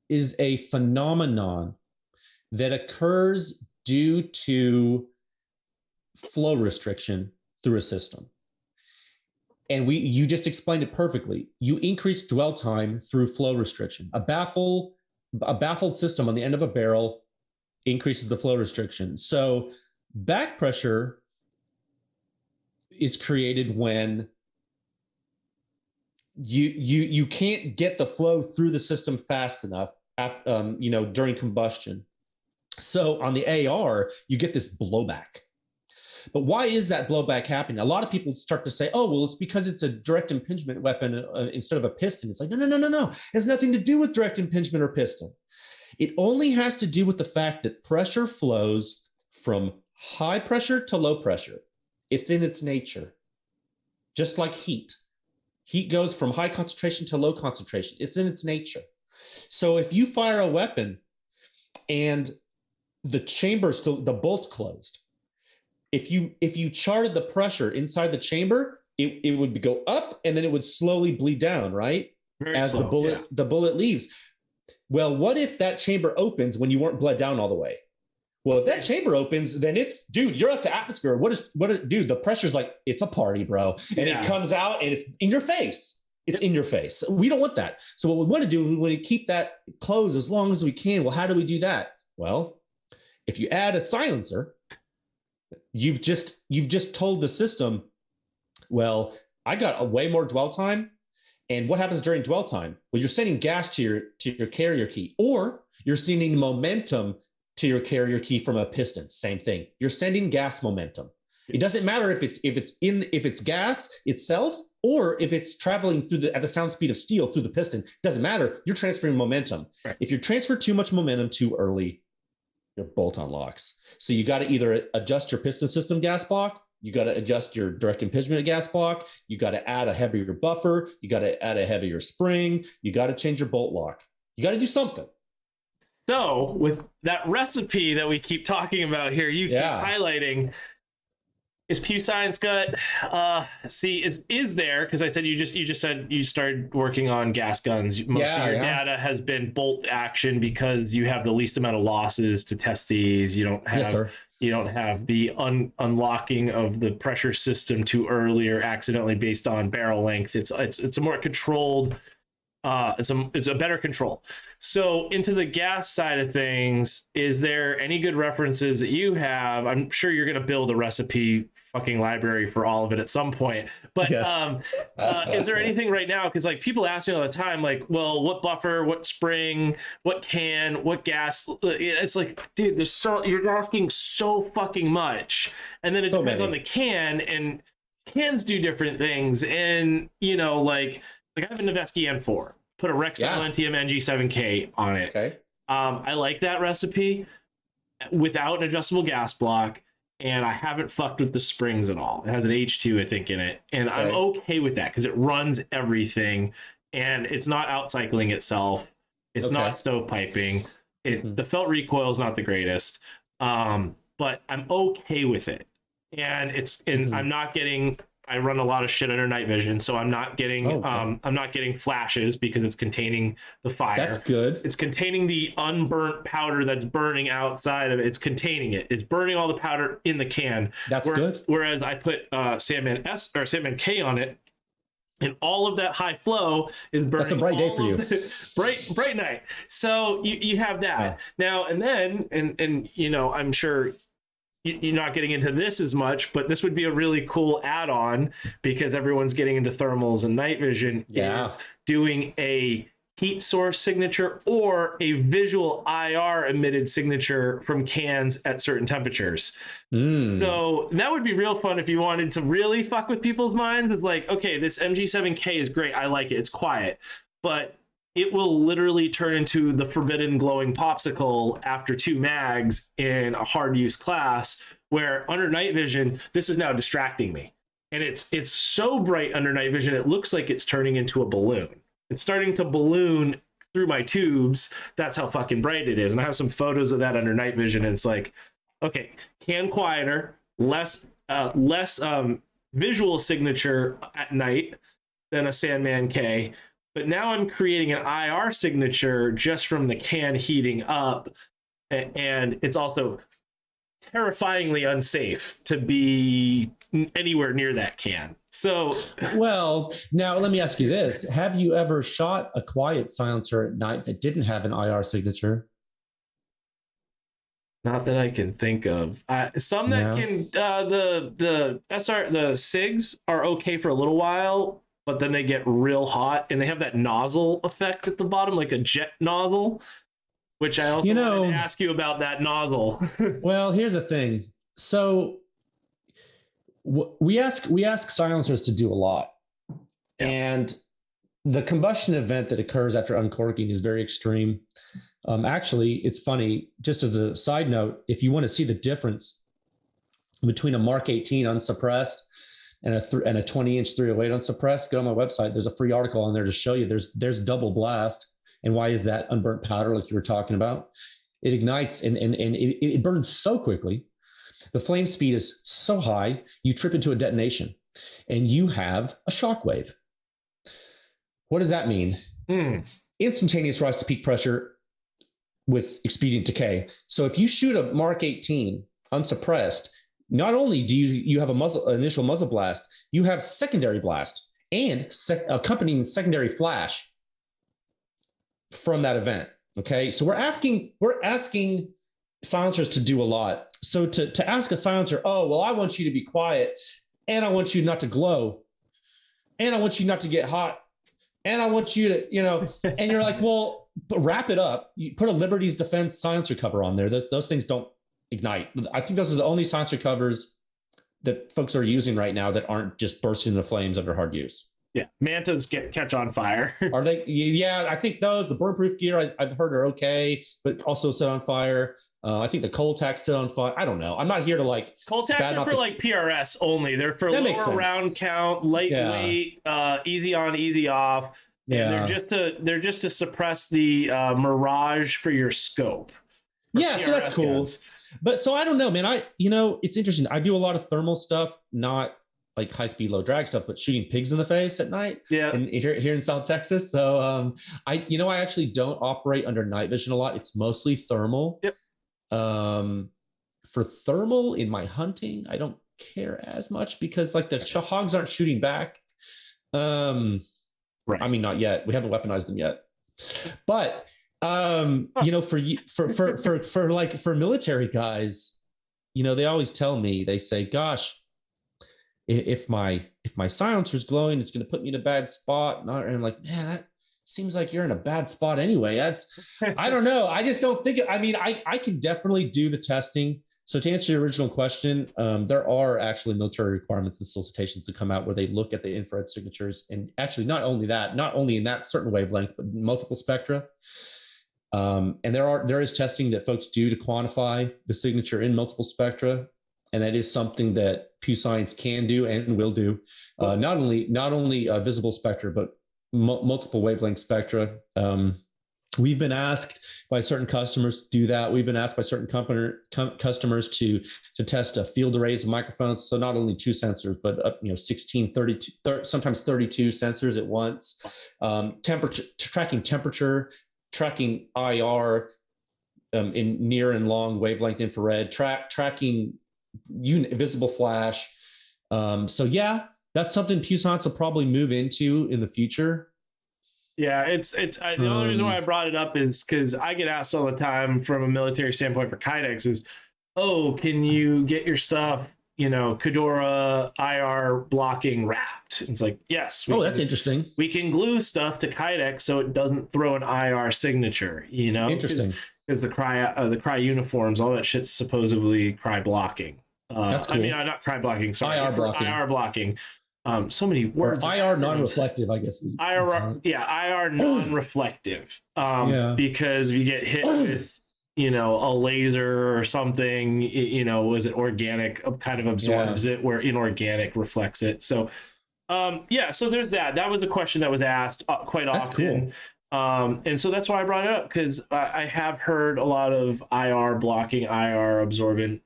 is a phenomenon that occurs due to flow restriction through a system. And you just explained it perfectly. You increase dwell time through flow restriction. A baffled system on the end of a barrel increases the flow restriction. So back pressure is created when you can't get the flow through the system fast enough during combustion. So on the AR, you get this blowback. But why is that blowback happening? A lot of people start to say, oh, well, it's because it's a direct impingement weapon instead of a piston. It's like, no. It has nothing to do with direct impingement or piston. It only has to do with the fact that pressure flows from high pressure to low pressure. It's in its nature, just like heat. Heat goes from high concentration to low concentration. It's in its nature. So if you fire a weapon and the bolt's closed, if you charted the pressure inside the chamber, it would go up and then it would slowly bleed down, right? As the bullet leaves. Well, what if that chamber opens when you weren't bled down all the way? Well, if that chamber opens, then you're up to atmosphere. The pressure's like, it's a party, bro. And it comes out and it's in your face. It's in your face. We don't want that. So what we want to do, we want to keep that closed as long as we can. Well, how do we do that? Well, if you add a silencer, you've just told the system, well, I got a way more dwell time. And what happens during dwell time? Well, you're sending gas to your carrier key, or you're sending momentum to your carrier key from a piston. Same thing. You're sending gas momentum. It doesn't matter if it's gas itself or if it's traveling at the sound speed of steel through the piston. It doesn't matter. You're transferring momentum. Right. If you transfer too much momentum too early, your bolt unlocks. So you got to either adjust your piston system gas block, you got to adjust your direct impingement gas block, you got to add a heavier buffer, you got to add a heavier spring, you got to change your bolt lock. You got to do something. So with that recipe that we keep talking about here, you keep highlighting, is Pew Science got is there, because I said you just said you started working on gas guns. Most of your data has been bolt action because you have the least amount of losses to test these. You don't have the unlocking of the pressure system too early or accidentally based on barrel length. It's a more controlled, it's a better control. So into the gas side of things, is there any good references that you have? I'm sure you're going to build a recipe fucking library for all of it at some point, but is there anything right now? Because like people ask me all the time, like, well, what buffer, what spring, what can, what gas? It's like, dude, you're asking so fucking much, and then it depends on the can, and cans do different things, and like I have a Noveske N4, put a Rex Silentium NG7K on it. Okay. I like that recipe without an adjustable gas block, and I haven't fucked with the springs at all. It has an H2, I think, in it, and I'm okay with that because it runs everything, and it's not outcycling itself. It's not stovepiping. The felt recoil is not the greatest, but I'm okay with it, and I'm not getting. I run a lot of shit under night vision, so I'm not getting I'm not getting flashes because it's containing the fire. That's good. It's containing the unburnt powder that's burning outside of it. It's containing it. It's burning all the powder in the can. That's good. Whereas I put Sandman S or Sandman K on it, and all of that high flow is burning. That's a bright day for you. bright night. So you have that now, and then and I'm sure you're not getting into this as much, but this would be a really cool add-on because everyone's getting into thermals and night vision, is doing a heat source signature or a visual IR emitted signature from cans at certain temperatures. So that would be real fun if you wanted to really fuck with people's minds. It's like, okay, this MG7K is great. I like it. It's quiet, but it will literally turn into the forbidden glowing popsicle after 2 mags in a hard use class where under night vision, this is now distracting me. and it's so bright under night vision, it looks like it's turning into a balloon. It's starting to balloon through my tubes. That's how fucking bright it is. And I have some photos of that under night vision, and it's like, okay, can quieter, less visual signature at night than a Sandman K. But now I'm creating an IR signature just from the can heating up, and it's also terrifyingly unsafe to be anywhere near that can. So, well, now let me ask you this. Have you ever shot a quiet silencer at night that didn't have an IR signature? not that I can think of. Some that can the SIGs are okay for a little while, but then they get real hot, and they have that nozzle effect at the bottom, like a jet nozzle, which I also wanted to ask you about that nozzle. Well, here's the thing. So we ask silencers to do a lot. Yeah. And the combustion event that occurs after uncorking is very extreme. Actually, it's funny, just as a side note, if you want to see the difference between a Mark 18 unsuppressed and a 20-inch 308 unsuppressed, go on my website. There's a free article on there to show you there's double blast. And why is that? Unburnt powder, like you were talking about? It ignites and it burns so quickly. The flame speed is so high, you trip into a detonation and you have a shock wave. What does that mean? Instantaneous rise to peak pressure with expedient decay. So if you shoot a Mark 18 unsuppressed, not only do you have initial muzzle blast, you have secondary blast and accompanying secondary flash from that event. Okay, so we're asking silencers to do a lot. So to ask a silencer, oh well, I want you to be quiet, and I want you not to glow, and I want you not to get hot, and I want you to, and you're like, well, wrap it up. You put a Liberty's Defense silencer cover on there. Those things don't ignite. I think those are the only silencer covers that folks are using right now that aren't just bursting into flames under hard use. Yeah, Mantas catch on fire. Are they? Yeah, I think the burn-proof gear I've heard are okay, but also set on fire. I think the cold tacs set on fire. I don't know. I'm not here to like. Cold tacs are for like PRS only. They're for lower round count, lightweight, easy on, easy off. Yeah, and they're just to suppress the mirage for your scope. Yeah, PRS so that's cool. Guns. But so I don't know, man. It's interesting. I do a lot of thermal stuff, not like high speed, low drag stuff, but shooting pigs in the face at night. Yeah. And here in South Texas. So I actually don't operate under night vision a lot. It's mostly thermal. Yep. For thermal in my hunting, I don't care as much because like the hogs aren't shooting back. Right. I mean, not yet. We haven't weaponized them yet. But for military guys, they always tell me, they say, gosh, if my silencer's glowing, it's going to put me in a bad spot. And I'm like, man, that seems like you're in a bad spot anyway. I don't know. I just don't think I can definitely do the testing. So to answer your original question, there are actually military requirements and solicitations to come out where they look at the infrared signatures. And actually not only in that certain wavelength, but multiple spectra. And there is testing that folks do to quantify the signature in multiple spectra. And that is something that Pew Science can do and will do. Not only visible spectra, but multiple wavelength spectra. We've been asked by certain customers to do that. We've been asked by certain customers to test field arrays of microphones. So not only two sensors, but 16, 32, sometimes 32 sensors at once. Tracking temperature, tracking IR in near and long wavelength infrared, tracking visible flash. So yeah, that's something Pew Science will probably move into in the future. Yeah, the only reason why I brought it up is because I get asked all the time from a military standpoint for Kydex is, oh, can you get your stuff, Kedora IR blocking wrapped? It's like, yes. That's interesting. We can glue stuff to Kydex so it doesn't throw an IR signature, Interesting. Because the cry uniforms, all that shit's supposedly cry blocking. That's cool. I mean, not cry blocking, sorry. IR blocking. So many words. Or IR non-reflective, I guess. IR non-reflective. Because if you get hit with, a laser or something, was it organic, kind of absorbs it, where inorganic reflects it. So so there's that was a question that was asked quite That's often. cool. And so that's why I brought it up, because I have heard a lot of IR blocking, IR absorbent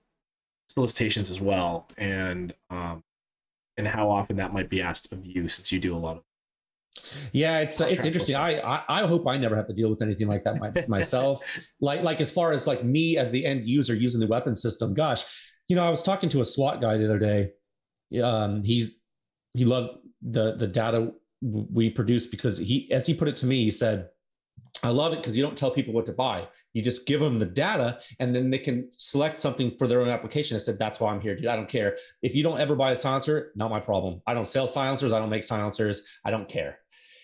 solicitations as well, and how often that might be asked of you, since you do a lot of it's interesting. I hope I never have to deal with anything like that myself. like as far as like me as the end user using the weapon system. Gosh, I was talking to a SWAT guy the other day. He loves the data we produce, because as he put it to me, he said, I love it because you don't tell people what to buy. You just give them the data, and then they can select something for their own application. I said, that's why I'm here, dude. I don't care. If you don't ever buy a silencer, not my problem. I don't sell silencers. I don't make silencers. I don't care.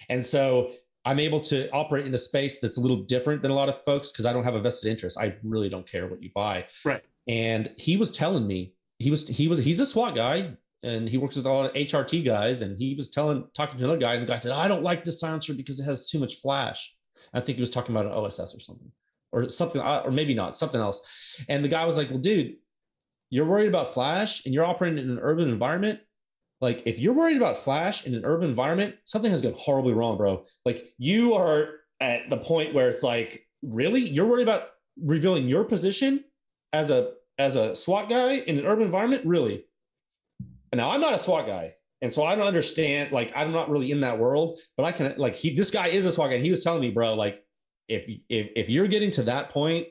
And so I'm able to operate in a space that's a little different than a lot of folks, because I don't have a vested interest. I really don't care what you buy. Right. And he was telling me, he's a SWAT guy, and he works with a lot of HRT guys. And he was talking to another guy, and the guy said, I don't like this silencer because it has too much flash. I think he was talking about an OSS or something, or maybe not, something else. And the guy was like, well, dude, you're worried about flash and you're operating in an urban environment. Like, if you're worried about flash in an urban environment, something has gone horribly wrong, bro. Like, you are at the point where it's like, really? You're worried about revealing your position as a SWAT guy in an urban environment? Really? And now, I'm not a SWAT guy, and so I don't understand. Like, I'm not really in that world, but I can, like, this guy is a SWAT guy. And he was telling me, bro, like, if you're getting to that point,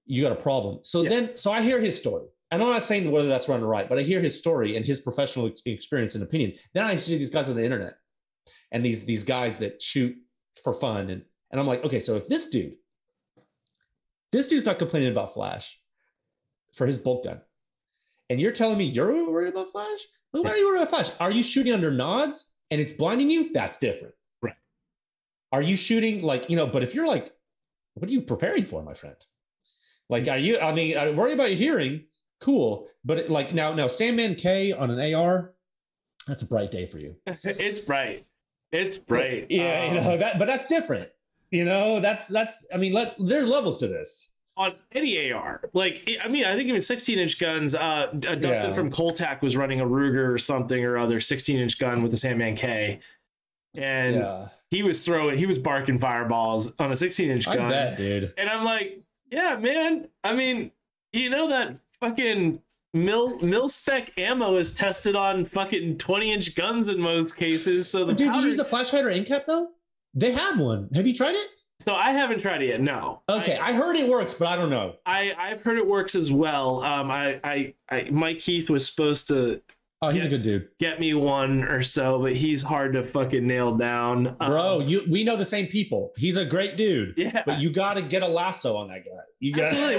you got a problem. So so I hear his story. And I'm not saying whether that's right or right, but I hear his story and his professional experience and opinion. Then I see these guys on the internet, and these guys that shoot for fun. And I'm like, okay, so if this dude's not complaining about flash for his bolt gun, and you're telling me you're worried about flash? Well, why are you worried about flash? Are you shooting under nods and it's blinding you? That's different. Right. Are you shooting but if you're like, what are you preparing for, my friend? Like, I worry about your hearing. Cool. But now Sandman K on an AR, that's a bright day for you. It's bright. But that's different. There's levels to this. On any AR, I think even 16-inch guns. Dustin from Coltac was running a Ruger or something or other 16-inch gun with a Sandman K, and he was barking fireballs on a 16-inch gun. I bet, dude. And I'm like, yeah, man. I mean, that fucking mil spec ammo is tested on fucking 20-inch guns in most cases. So did you use the flash hider end cap though? They have one. Have you tried it? So I haven't tried it yet. No. Okay, I heard it works, but I don't know. I've heard it works as well. Mike Heath was supposed to. Oh, he's a good dude. Get me one or so, but he's hard to fucking nail down. Bro, we know the same people. He's a great dude. Yeah. But you got to get a lasso on that guy. Absolutely.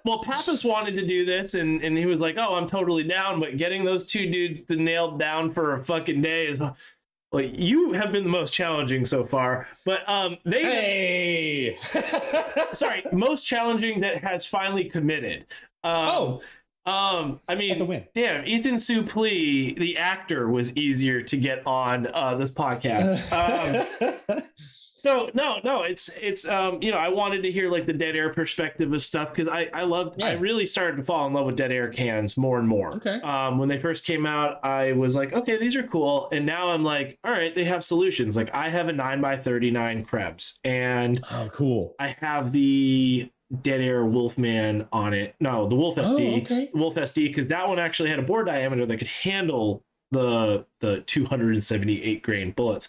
Well, Pappas wanted to do this, and he was like, oh, I'm totally down. But getting those two dudes to nail down for a fucking day is... Well, you have been the most challenging so far, but sorry, most challenging that has finally committed. I mean, that's a win. Damn, Ethan Suplee, the actor, was easier to get on this podcast. So no, it's I wanted to hear the dead air perspective of stuff, because I really started to fall in love with dead air cans more and more. Okay. When they first came out, I was like, okay, these are cool, and now I'm like, all right, they have solutions. Like, I have a 9x39 Krebs, and cool. I have the dead air Wolfman on it. No, the Wolf SD. Okay. Wolf SD, because that one actually had a bore diameter that could handle the 278 grain bullets.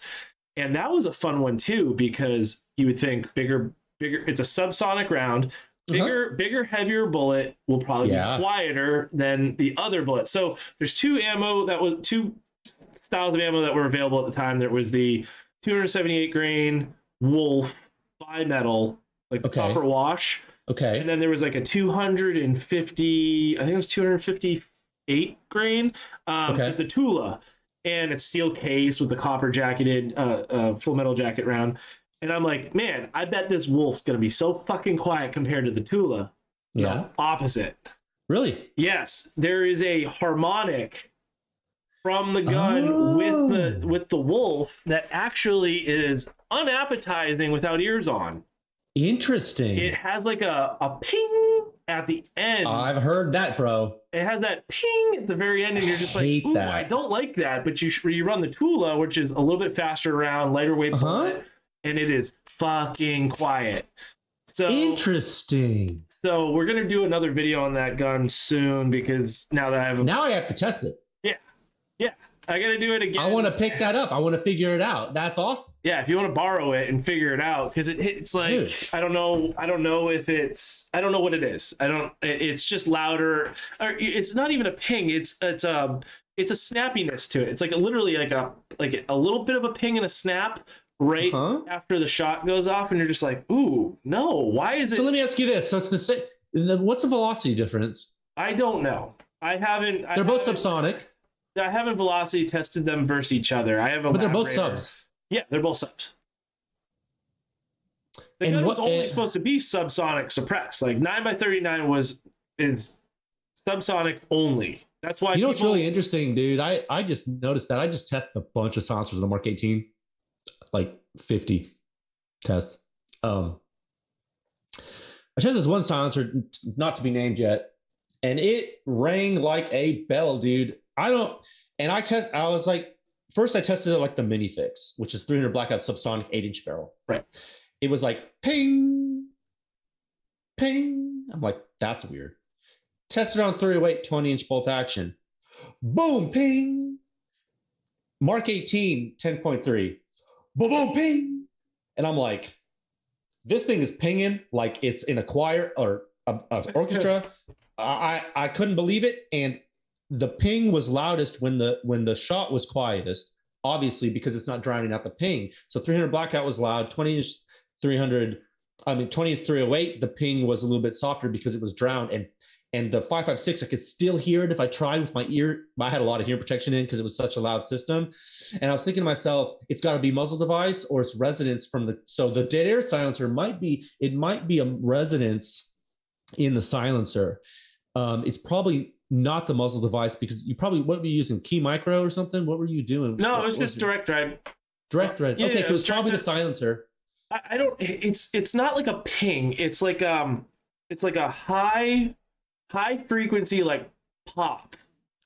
And that was a fun one too, because you would think bigger, it's a subsonic round, bigger, heavier bullet will probably be quieter than the other bullet. So there's two styles of ammo that were available at the time. There was the 278 grain Wolf bimetal, the copper wash. Okay. And then there was a 250, I think it was 258 grain, the Tula. And it's steel case with the copper jacketed full metal jacket round. And I'm like, man, I bet this Wolf's going to be so fucking quiet compared to the Tula. Yeah. No, opposite. Really? Yes. There is a harmonic from the gun with the Wolf that actually is unappetizing without ears on. Interesting. It has like a ping at the end. I've heard that, bro. It has that ping at the very end, and you're just like, ooh, that. I don't like that. But you run the Tula, which is a little bit faster around, lighter weight bullet, and it is fucking quiet. So interesting. So we're gonna do another video on that gun soon, because now that I have to test it. Yeah, I gotta do it again. I want to pick that up. I want to figure it out. That's awesome. Yeah, if you want to borrow it and figure it out, because it's like, dude, I don't know what it is. It's just louder. Or it's not even a ping. It's a snappiness to it. It's like literally like a little bit of a ping and a snap right after the shot goes off, and you're just like, ooh, no, why is it? So let me ask you this. So it's the same. What's the velocity difference? I don't know. They're both subsonic. I haven't velocity tested them versus each other. But they're both subs. Yeah, they're both subs. The gun was only supposed to be subsonic suppressed. Like 9x39 is subsonic only. That's why. You know what's really interesting, dude? I just noticed that. I just tested a bunch of silencers on the Mark 18, like 50 tests. I tested this one silencer, not to be named yet, and it rang like a bell, dude. I was like, first I tested it like the mini fix, which is 300 blackout subsonic 8-inch barrel. Right. It was like ping, ping. I'm like, that's weird. Tested on 308 20-inch bolt action. Boom, ping. Mark 18 10.3. Boom, boom, ping. And I'm like, this thing is pinging like it's in a choir or an orchestra. I couldn't believe it. And the ping was loudest when the shot was quietest, obviously, because it's not drowning out the ping. So 300 blackout was loud, 20-inch 308, the ping was a little bit softer because it was drowned. And the 5.56, I could still hear it if I tried with my ear. I had a lot of hearing protection in because it was such a loud system. And I was thinking to myself, it's got to be muzzle device or it's resonance so the dead air silencer might be a resonance in the silencer. It's probably not the muzzle device, because what were you using? Key micro or something? What were you doing? No, it was just direct drive. Direct drive. Yeah, okay, so it's probably the silencer. I don't. It's not like a ping. It's like a high frequency like pop.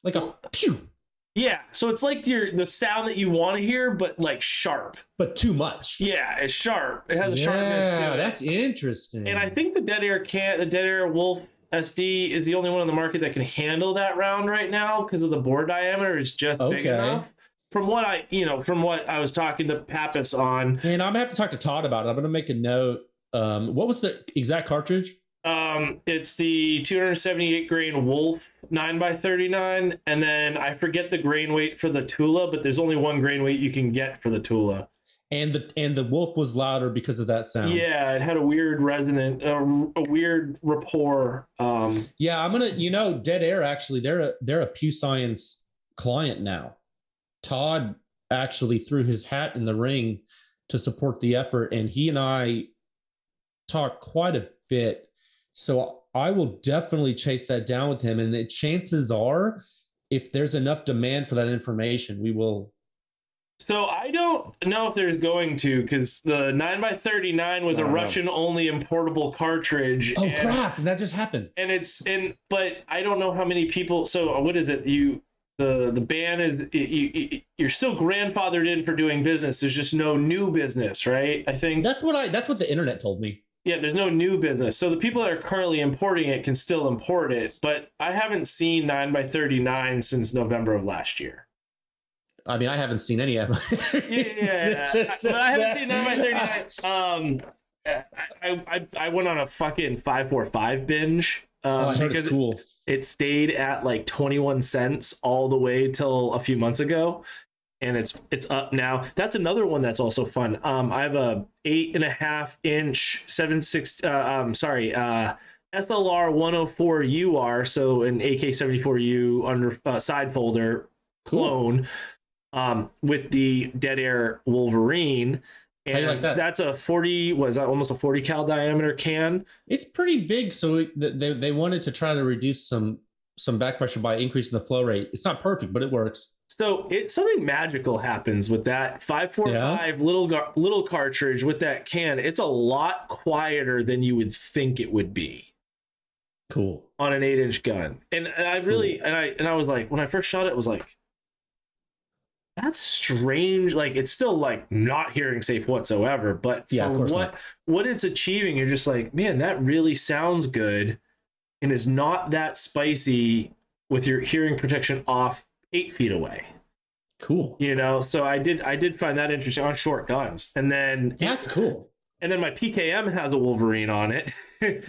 Like a pew. Yeah, so it's like the sound that you want to hear, but like sharp. But too much. Yeah, it's sharp. It has a sharpness to it. Yeah, that's interesting. And I think the Dead Air Wolf SD is the only one on the market that can handle that round right now, because of the bore diameter is just big enough. From what I was talking to Pappas on. And I'm gonna have to talk to Todd about it. I'm gonna make a note. What was the exact cartridge? It's the 278 grain Wolf 9x39, and then I forget the grain weight for the Tula, but there's only one grain weight you can get for the Tula. And the Wolf was louder because of that sound. Yeah, it had a weird resonant, a weird rapport. Yeah, I'm gonna, Dead Air actually, they're a Pew Science client now. Todd actually threw his hat in the ring to support the effort, and he and I talked quite a bit. So I will definitely chase that down with him, and the chances are, if there's enough demand for that information, we will. So I don't know if there's going to, because the 9x39 was a Russian-only importable cartridge. Oh, crap! That just happened. But I don't know how many people. So what is it? The ban is you're still grandfathered in for doing business. There's just no new business, right? I think that's what the internet told me. Yeah, there's no new business. So the people that are currently importing it can still import it, but I haven't seen 9x39 since November of last year. I mean, I haven't seen any of them. Yeah. But I haven't seen 9x39. I went on a fucking 545 binge because it's cool. It stayed at like 21 cents all the way till a few months ago, and it's up now. That's another one that's also fun. I have a 8.5 inch SLR 104 UR, so an AK-74U under side folder clone. With the Dead Air Wolverine. And how you like that? That's almost a 40 cal diameter can. It's pretty big, so they wanted to try to reduce some back pressure by increasing the flow rate. It's not perfect, but it works. So it's something magical happens with that 545 little cartridge with that can. It's a lot quieter than you would think it would be. Cool. On an 8-inch gun. And I really, and I was like, when I first shot it, it was like, that's strange. Like, it's still like not hearing safe whatsoever, but for what it's achieving, you're just like, man, that really sounds good and is not that spicy with your hearing protection off 8 feet away. Cool. You know, so I did find that interesting on short guns. And then that's cool. And then my PKM has a Wolverine on it.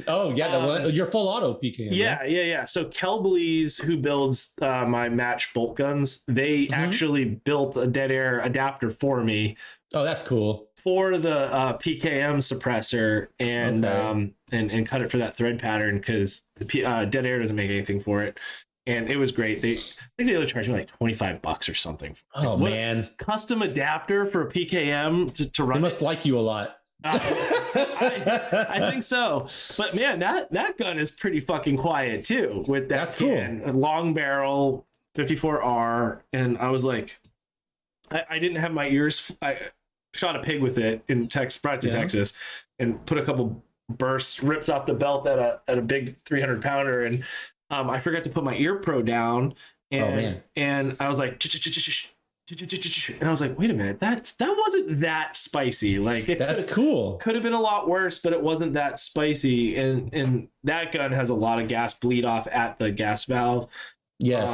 Oh yeah, your full auto PKM. Yeah. So Kelbley's, who builds my match bolt guns, they actually built a dead air adapter for me. Oh, that's cool. For the PKM suppressor and cut it for that thread pattern because dead air doesn't make anything for it. And it was great. I think they only charged me like $25 or something. Oh man, custom adapter for a PKM to run. They must like you a lot. I think so, but man, that gun is pretty fucking quiet too. With that can, cool. Long barrel 54R, and I was like, I didn't have my ears. I shot a pig with it in Texas, brought it to Texas, and put a couple bursts, rips off the belt at a big 300 pounder, and I forgot to put my ear pro down, and I was like. And I was like, wait a minute, that wasn't that spicy. Like that's cool. Could have been a lot worse, but it wasn't that spicy. And that gun has a lot of gas bleed off at the gas valve. Yes.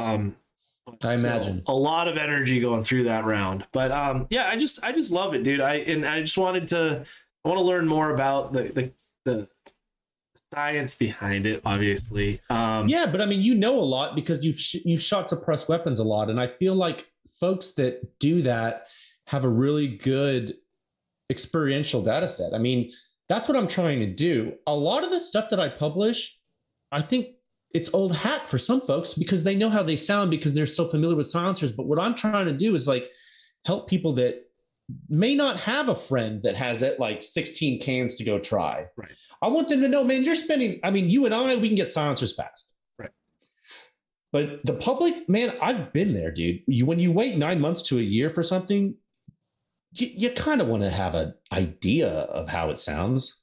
I imagine a lot of energy going through that round. But yeah, I just love it, dude. I just want to learn more about the science behind it, obviously. Yeah, but I mean, you know a lot because you've shot suppressed weapons a lot, and I feel like folks that do that have a really good experiential data set. I mean, that's what I'm trying to do. A lot of the stuff that I publish, I think it's old hat for some folks because they know how they sound because they're so familiar with silencers. But what I'm trying to do is like help people that may not have a friend that has it like 16 cans to go try. Right. I want them to know, man, you're spending, I mean, you and I, we can get silencers fast. Right. But the public, man, I've been there, dude. When you wait 9 months to a year for something, you kind of want to have an idea of how it sounds.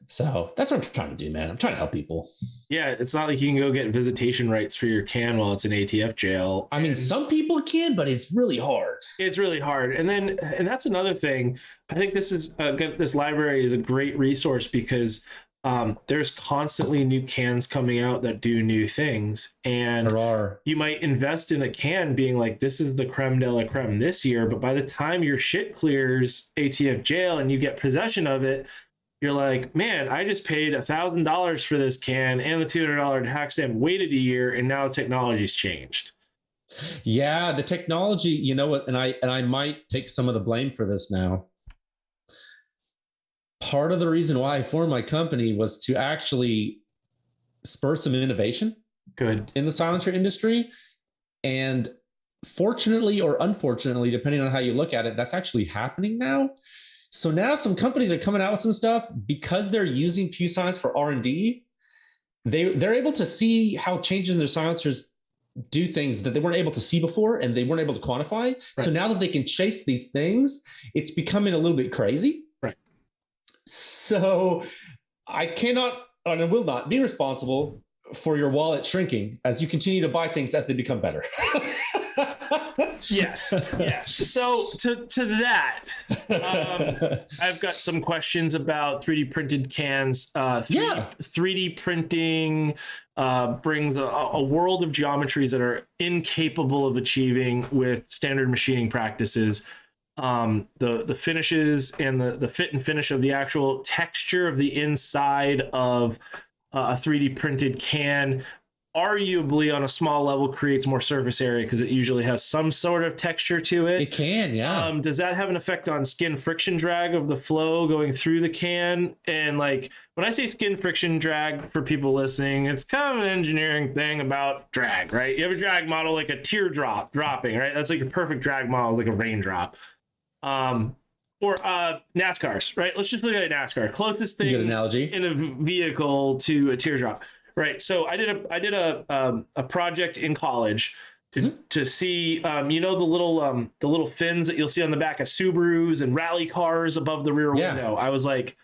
So that's what I'm trying to do, man. I'm trying to help people. Yeah, it's not like you can go get visitation rights for your can while it's in ATF jail. I mean, some people can, but it's really hard. It's really hard. And that's another thing. I think this library is a great resource because there's constantly new cans coming out that do new things. And you might invest in a can being like, this is the creme de la creme this year. But by the time your shit clears ATF jail and you get possession of it, you're like, man, I just paid $1,000 for this can and the $200 tax stamp, waited a year, and now technology's changed. Yeah, the technology, you know what, and I might take some of the blame for this now. Part of the reason why I formed my company was to actually spur some innovation in the silencer industry. And fortunately or unfortunately, depending on how you look at it, that's actually happening now. So now some companies are coming out with some stuff because they're using Pew Science for R&D. They're able to see how changes in their silencers do things that they weren't able to see before and they weren't able to quantify. Right. So now that they can chase these things, it's becoming a little bit crazy. Right. So I cannot and I will not be responsible for your wallet shrinking as you continue to buy things as they become better. Yes. So to that, I've got some questions about 3D printed cans. 3D printing brings a world of geometries that are incapable of achieving with standard machining practices. The finishes and the fit and finish of the actual texture of the inside of a 3D printed can arguably on a small level creates more surface area because it usually has some sort of texture to it. It can, yeah. Does that have an effect on skin friction drag of the flow going through the can? And like when I say skin friction drag for people listening, it's kind of an engineering thing about drag, right? You have a drag model like a teardrop dropping, right? That's like a perfect drag model, is like a raindrop. Or NASCARs, right? Let's just look at NASCAR. Closest thing good analogy in a vehicle to a teardrop. Right. So I did a project in college to see, you know, the little fins that you'll see on the back of Subarus and rally cars above the rear window. I was like,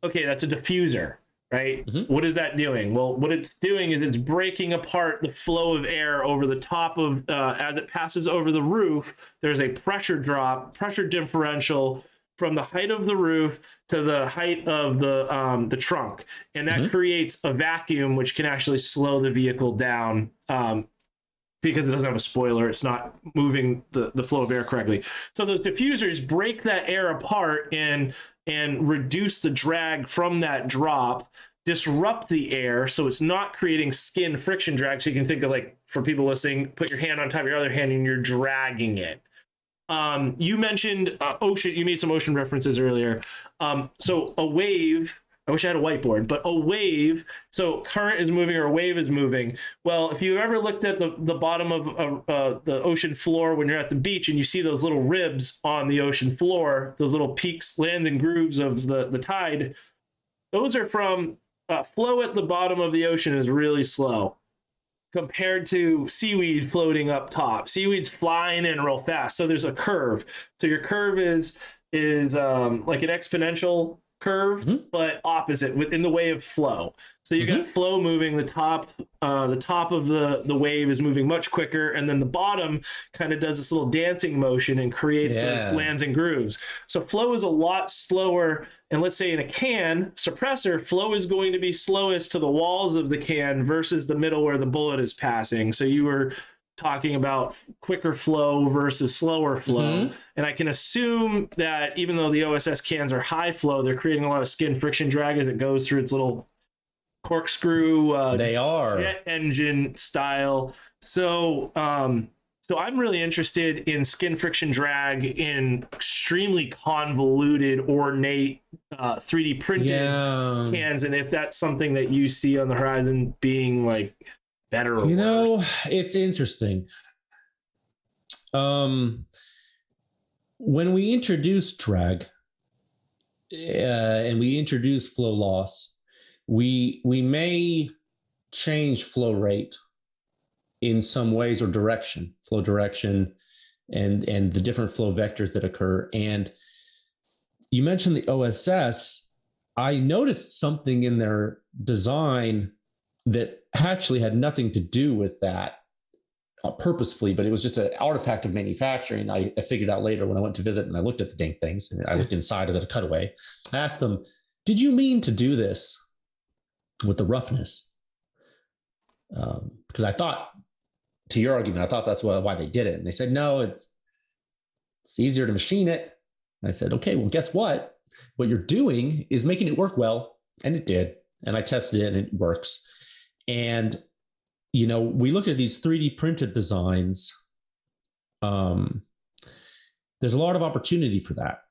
okay, that's a diffuser, right? What is that doing? Well, what it's doing is it's breaking apart the flow of air over the top of, as it passes over the roof. There's a pressure differential from the height of the roof to the height of the trunk, and that creates a vacuum which can actually slow the vehicle down, because it doesn't have a spoiler. It's not moving the flow of air correctly. So those diffusers break that air apart and reduce the drag from that drop, disrupt the air so it's not creating skin friction drag. So you can think of, like, for people listening, put your hand on top of your other hand and you're dragging it. You mentioned ocean. You made some ocean references earlier. So a wave, I wish I had a whiteboard, but a wave, so current is moving or a wave is moving. Well, if you've ever looked at the bottom of the ocean floor when you're at the beach and you see those little ribs on the ocean floor, those little peaks, lands, and grooves of the tide, those are from flow at the bottom of the ocean is really slow compared to seaweed floating up top. Seaweed's flying in real fast. So there's a curve. So your curve is like an exponential curve, but opposite within the way of flow. So you got flow moving, the top of the wave is moving much quicker, and then the bottom kind of does this little dancing motion and creates those lands and grooves. So flow is a lot slower, and let's say in a can suppressor, flow is going to be slowest to the walls of the can versus the middle where the bullet is passing. So you were talking about quicker flow versus slower flow. And I can assume that even though the OSS cans are high flow, they're creating a lot of skin friction drag as it goes through its little corkscrew they are jet engine style. So so I'm really interested in skin friction drag in extremely convoluted, ornate 3D printed cans, and if that's something that you see on the horizon being like better or worse. It's interesting. When we introduce drag and we introduce flow loss, we may change flow rate in some ways, or flow direction, and the different flow vectors that occur. And you mentioned the OSS. I noticed something in their design that actually had nothing to do with that purposefully, but it was just an artifact of manufacturing. I figured out later when I went to visit and I looked at the dang things, and I looked inside as a cutaway. I asked them, did you mean to do this with the roughness? Because I thought, to your argument, I thought that's why they did it. And they said, no, it's easier to machine it. And I said, okay, well, guess what? What you're doing is making it work well. And it did. And I tested it and it works. And, we look at these 3D printed designs. There's a lot of opportunity for that.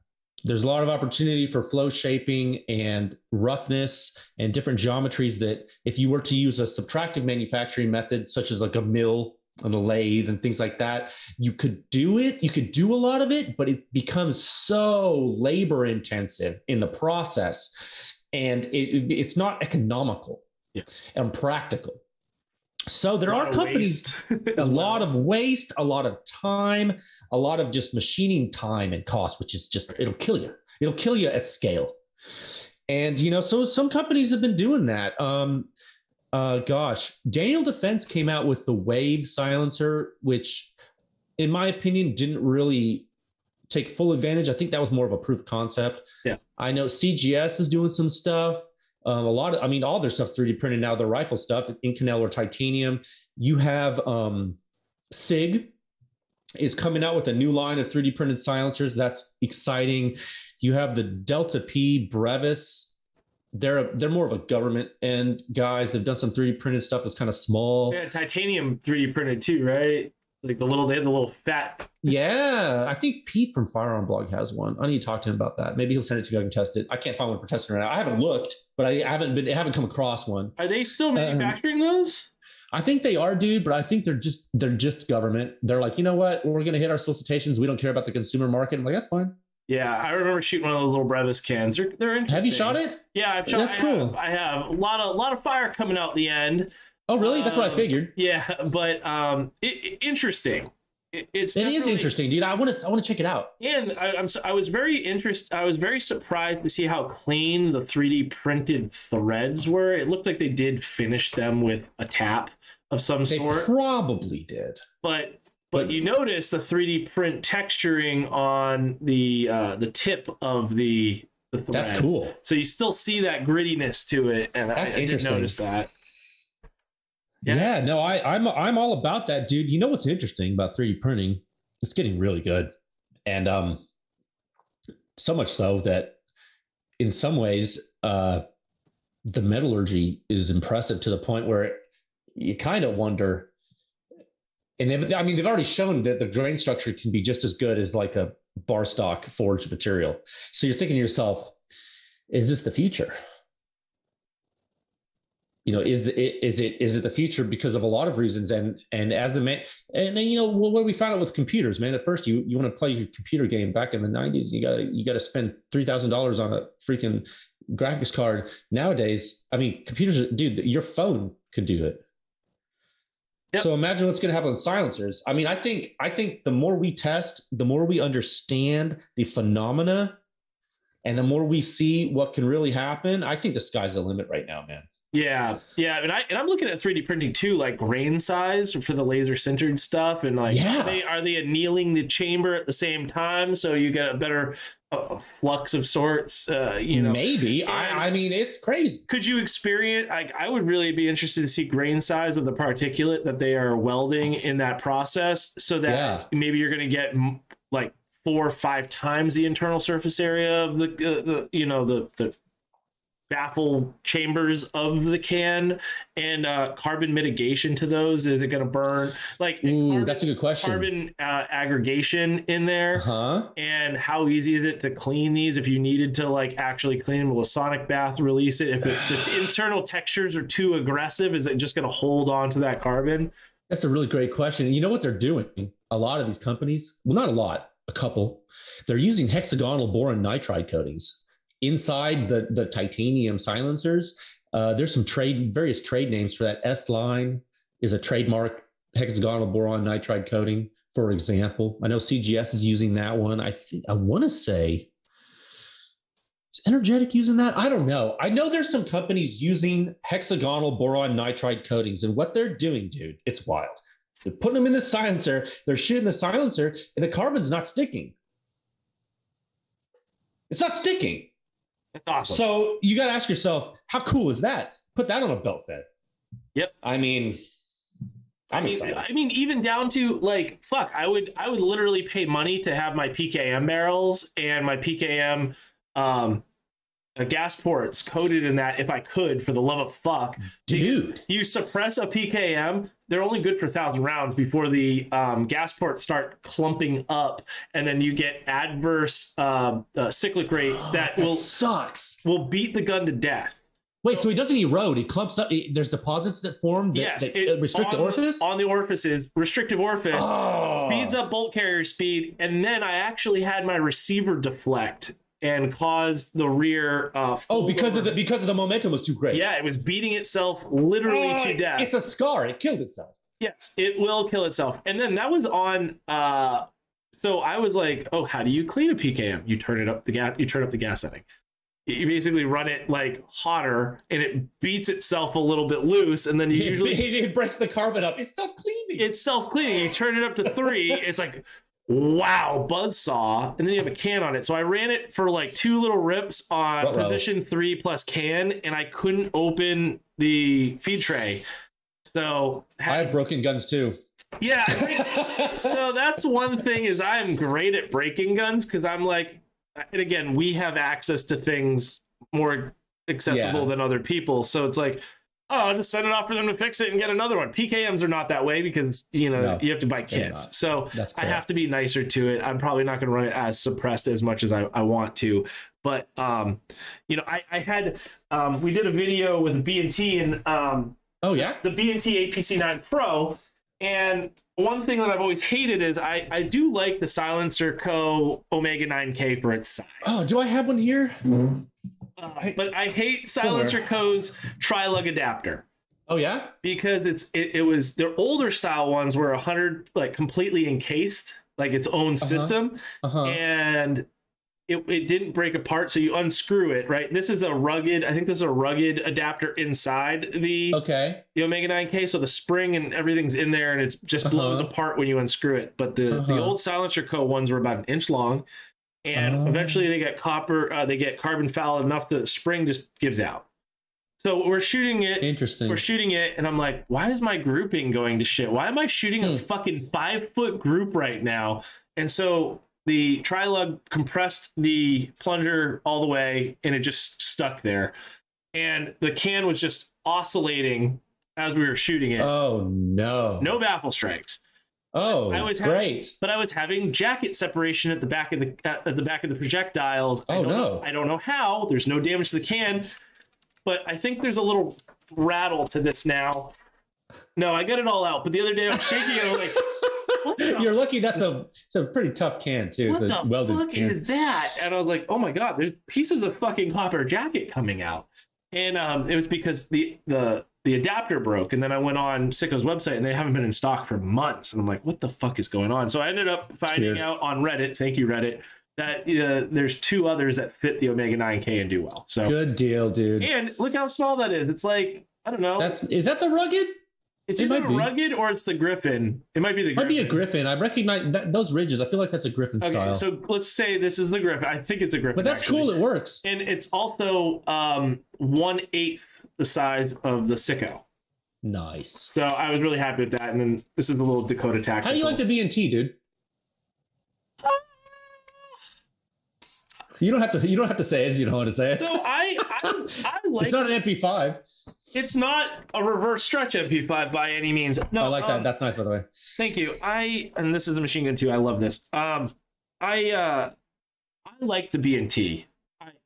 There's a lot of opportunity for flow shaping and roughness and different geometries that if you were to use a subtractive manufacturing method, such as like a mill and a lathe and things like that, you could do it. You could do a lot of it, but it becomes so labor intensive in the process. And it's not economical and practical. So there are companies, a lot of waste, a lot of time, a lot of just machining time and cost, which is just, it'll kill you. It'll kill you at scale. And, so some companies have been doing that. Daniel Defense came out with the Wave silencer, which in my opinion, didn't really take full advantage. I think that was more of a proof of concept. Yeah. I know CGS is doing some stuff. All their stuff's 3D printed now, the rifle stuff, Inconel or titanium. You have SIG is coming out with a new line of 3D printed silencers. That's exciting. You have the Delta P Brevis. They're more of a government end guys. They've done some 3D printed stuff that's kind of small. Yeah, titanium 3D printed too, right? Like they had the little fat. Yeah, I think Pete from Firearm Blog has one. I need to talk to him about that. Maybe he'll send it to me. I can test it. I can't find one for testing right now. I haven't looked, but I haven't come across one. Are they still manufacturing those? I think they are, dude, but I think they're just government. They're like, you know what? We're gonna hit our solicitations. We don't care about the consumer market. I'm like, that's fine. Yeah, I remember shooting one of those little Brevis cans. They're interesting. Have you shot it? Yeah, I've shot. That's cool. I have a lot of fire coming out the end. Oh, really? That's what I figured. Yeah, but interesting. It is interesting, dude. I want to check it out. And I was very interested. I was very surprised to see how clean the 3D printed threads were. It looked like they did finish them with a tap of some sort. They probably did. But you notice the 3D print texturing on the tip of the threads. That's cool. So you still see that grittiness to it, and I did notice that. Yeah, no, I'm all about that, dude. You know what's interesting about 3D printing? It's getting really good. And so much so that in some ways the metallurgy is impressive to the point where you kind of wonder. And they've already shown that the grain structure can be just as good as like a bar stock forged material. So you're thinking to yourself, is this the future? You know, is it the future because of a lot of reasons? And as the man, and then, you know, what we found out with computers, man, at first you want to play your computer game back in the 90s, you got to spend $3,000 on a freaking graphics card. Nowadays, I mean, computers, dude, your phone could do it. Yep. So imagine what's going to happen with silencers. I mean, I think the more we test, the more we understand the phenomena, and the more we see what can really happen. I think the sky's the limit right now, man. Yeah, and I'm looking at 3D printing too, like grain size for the laser sintered stuff, and like are they annealing the chamber at the same time so you get a better flux of sorts? You know, maybe. I mean, it's crazy. Could you experience? I would really be interested to see grain size of the particulate that they are welding in that process, so that maybe you're going to get like 4 or 5 times the internal surface area of the baffle chambers of the can, and carbon mitigation to those. Is it going to burn? Like, that's a good question. Carbon aggregation in there, and how easy is it to clean these if you needed to like actually clean them? Will a sonic bath release it? If it's the internal textures are too aggressive, is it just going to hold on to that carbon? That's a really great question. You know what they're doing? A lot of these companies, well, not a lot, a couple, they're using hexagonal boron nitride coatings inside the titanium silencers. There's some various trade names for that. S-Line is a trademark hexagonal boron nitride coating, for example. I know CGS is using that one. I want to say, is Energetic using that? I don't know. I know there's some companies using hexagonal boron nitride coatings, and what they're doing, dude, it's wild. They're putting them in the silencer, they're shooting the silencer, and the carbon's not sticking. It's not sticking. That's awesome. So you got to ask yourself, how cool is that? Put that on a belt fed. Yep. I mean, excited. I mean, even down to like, fuck, I would literally pay money to have my PKM barrels and my PKM gas ports coated in that if I could, for the love of fuck. Dude. You suppress a PKM, they're only good for 1,000 rounds before the gas ports start clumping up, and then you get adverse cyclic rates that will beat the gun to death. Wait, so it doesn't erode, it clumps up, there's deposits that form that restrict the orifice? On the orifices, restrictive orifice, speeds up bolt carrier speed, and then I actually had my receiver deflect and cause the rear because of the momentum was too great. Yeah, it was beating itself literally to death. It's a scar. It killed itself. Yes, it will kill itself. And then that was on so I was like, oh, how do you clean a PKM? You turn up the gas setting. You basically run it like hotter, and it beats itself a little bit loose, and then you usually it breaks the carbon up. It's self-cleaning. You turn it up to 3, it's like, wow, buzzsaw, and then you have a can on it. So I ran it for like 2 little rips on position 3 plus can, and I couldn't open the feed tray. So I have broken guns too. Yeah. So that's one thing, is I'm great at breaking guns, because I'm like, and again, we have access to things more accessible than other people. So it's like, oh, I'll just send it off for them to fix it and get another one. PKMs are not that way, because, you have to buy kits. So I have to be nicer to it. I'm probably not going to run it as suppressed as much as I want to. But, I had, we did a video with B&T and the B&T APC9 Pro. And one thing that I've always hated is I do like the Silencer Co. Omega 9K for its size. Oh, do I have one here? But I hate Silencer Co.'s tri-lug adapter. Oh yeah, because it was their older style ones were 100 like completely encased, like its own system, and it didn't break apart. So you unscrew it, right? This is a rugged, I think this is a rugged adapter inside the Omega 9K. So the spring and everything's in there, and it's just blows apart when you unscrew it. But the old Silencer Co. ones were about an inch long, and eventually they get they get carbon fouled enough that the spring just gives out. So we're shooting it. Interesting. We're shooting it, and I'm like, why is my grouping going to shit? Why am I shooting a fucking 5-foot group right now? And so the tri-lug compressed the plunger all the way, and it just stuck there. And the can was just oscillating as we were shooting it. Oh no! No baffle strikes. Oh, great! But I was having jacket separation at the back of the projectiles. I don't know how. There's no damage to the can. But I think there's a little rattle to this now. No, I got it all out. But the other day I was shaking it. I'm like, what you're lucky. It's a pretty tough can too. What the fuck is that? And I was like, oh my god, there's pieces of fucking copper jacket coming out. And it was because the adapter broke. And then I went on Sicko's website, and they haven't been in stock for months. And I'm like, what the fuck is going on? So I ended up finding out on Reddit. Thank you, Reddit. That there's 2 others that fit the Omega 9K and do well. So good deal, dude. And look how small that is. It's like, I don't know. Is that the rugged? It's either rugged or it's the Griffin. It might be the Griffin. Might be a Griffin. I recognize those ridges. I feel like that's a Griffin style. So let's say this is the Griffin. I think it's a Griffin. But that's cool. It works. And it's also 1/8 the size of the Sicko. Nice. So I was really happy with that. And then this is the little Dakota Tactical. How do you like the B&T, dude? You don't have to say it if you don't want to say it. So I like. It's not an MP5. It's not a reverse stretch MP5 by any means. No, I like that. That's nice, by the way. Thank you. And this is a machine gun too. I love this. I like the B&T.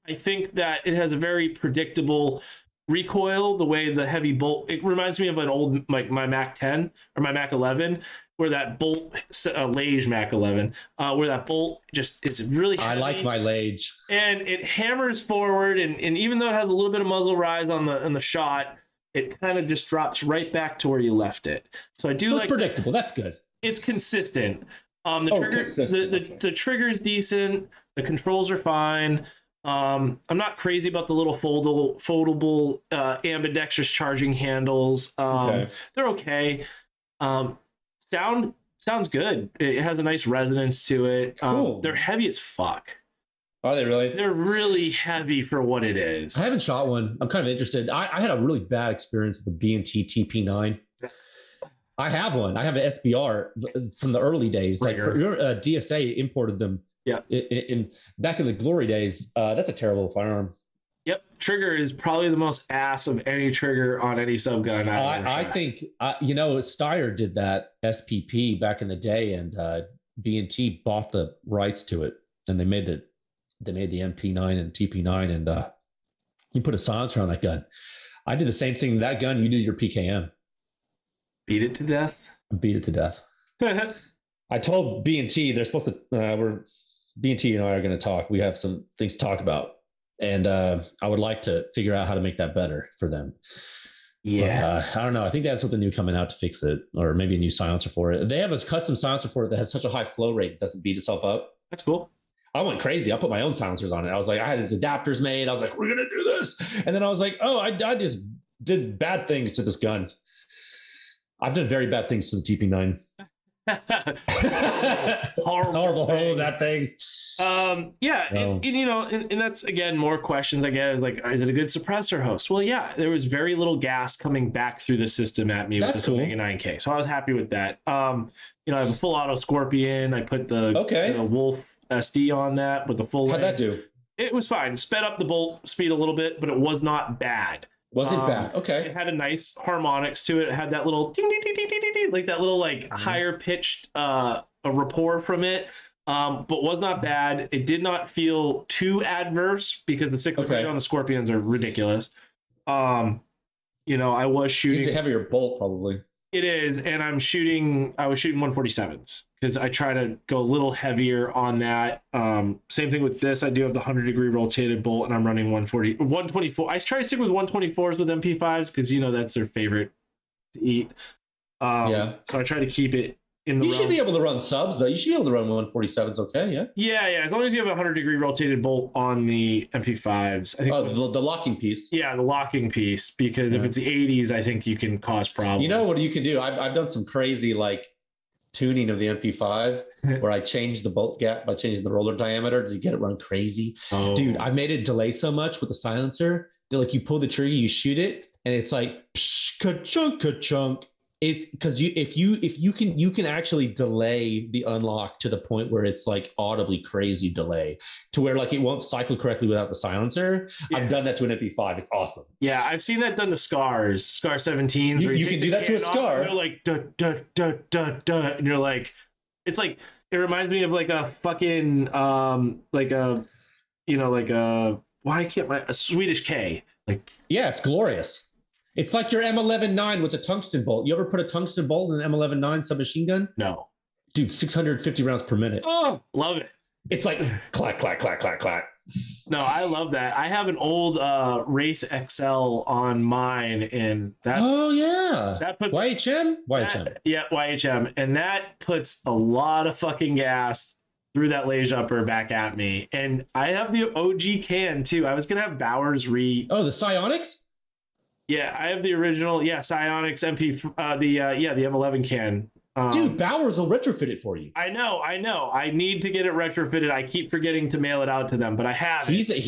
I think that it has a very predictable recoil. The way the heavy bolt. It reminds me of an old like my Mac 10 or my Mac 11. Where that bolt, Lage Mac 11, where that bolt just is really heavy. I like my Lage. And it hammers forward, and even though it has a little bit of muzzle rise on the shot, it kind of just drops right back to where you left it. So I do like. It's predictable. That's good. It's consistent. The trigger's decent. The controls are fine. I'm not crazy about the little foldable ambidextrous charging handles. They're okay. Sounds good. It has a nice resonance to it. Cool. They're heavy as fuck. Are they really? They're really heavy for what it is. I haven't shot one. I'm kind of interested. I had a really bad experience with the B&T TP9. I have one. I have an SBR from the early days. Like DSA imported them. Yeah. In back in the glory days. That's a terrible firearm. Yep, trigger is probably the most ass of any trigger on any subgun. I think Steyr did that SPP back in the day, and B&T bought the rights to it, and they made the MP9 and TP9, and you put a silencer on that gun. I did the same thing with that gun. You did your PKM. Beat it to death. Beat it to death. I told B&T they're supposed to. B&T and I are going to talk. We have some things to talk about. And I would like to figure out how to make that better for them. Yeah. But, I don't know. I think they have something new coming out to fix it, or maybe a new silencer for it. They have a custom silencer for it that has such a high flow rate, it doesn't beat itself up. That's cool. I went crazy. I put my own silencers on it. I was like, I had these adapters made. I was like, we're going to do this. And then I was like, oh, I just did bad things to this gun. I've done very bad things to the TP9. horrible that things. And that's again more questions I get is like, is it a good suppressor host? Well, yeah, there was very little gas coming back through the system at me with this Omega 9K, so I was happy with that. I have a full auto Scorpion. I put the Wolf SD on that with the full. How'd that do? It was fine. Sped up the bolt speed a little bit, but it was not bad. Wasn't bad. Okay. It had a nice harmonics to it. It had that little ding, ding, ding, ding, ding, ding, like that little higher pitched a rapport from it. But was not bad. It did not feel too adverse because the cyclic rate on the Scorpions are ridiculous. I was shooting. It's a heavier bolt probably. It is, and I was shooting 147s because I try to go a little heavier on that. Same thing with this. I do have the 100-degree rotated bolt, and I'm running 124. I try to stick with 124s with MP5s because that's their favorite to eat. So I try to keep it in the You should be able to run subs though. You should be able to run 147s. Okay, yeah. Yeah. As long as you have a 100-degree rotated bolt on the MP5s. I think. Oh, the locking piece. Yeah, the locking piece. Because if it's the 80s, I think you can cause problems. You know what you can do? I've done some crazy like tuning of the MP5 where I changed the bolt gap by changing the roller diameter to get it run crazy. Oh. Dude, I made it delay so much with the silencer that like you pull the trigger, you shoot it, and it's like psh, ka-chunk, ka-chunk. It's because you can actually delay the unlock to the point where it's like audibly crazy delay to where like it won't cycle correctly without the silencer. Yeah. I've done that to an MP5. It's awesome. Yeah, I've seen that done to Scar 17s. You can do that to a Scar. You're like duh, duh, duh, duh, duh, and you're like, it's like it reminds me of like a fucking like a a Swedish K. Like yeah, it's glorious. It's like your M11-9 with a tungsten bolt. You ever put a tungsten bolt in an M11-9 submachine gun? No. Dude, 650 rounds per minute. Oh, love it. It's like clack, clack, clack, clack, clack. No, I love that. I have an old Wraith XL on mine, and that. Oh yeah. That puts YHM. Yeah, YHM, and that puts a lot of fucking gas through that laser upper back at me. And I have the OG can too. I was gonna have Bowers Oh, the Psionics. Yeah, I have the original. Yeah, Psionics MP. The M11 can. Dude, Bowers will retrofit it for you. I know. I need to get it retrofitted. I keep forgetting to mail it out to them, but I have. He's a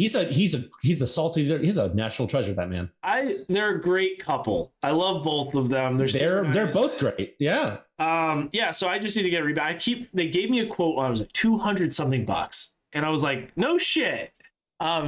salty. He's a national treasure. That man. They're a great couple. I love both of them. They're both great. Yeah. Yeah. So I just need to get a rebate. They gave me a quote when I was like $200 something, and I was like, no shit.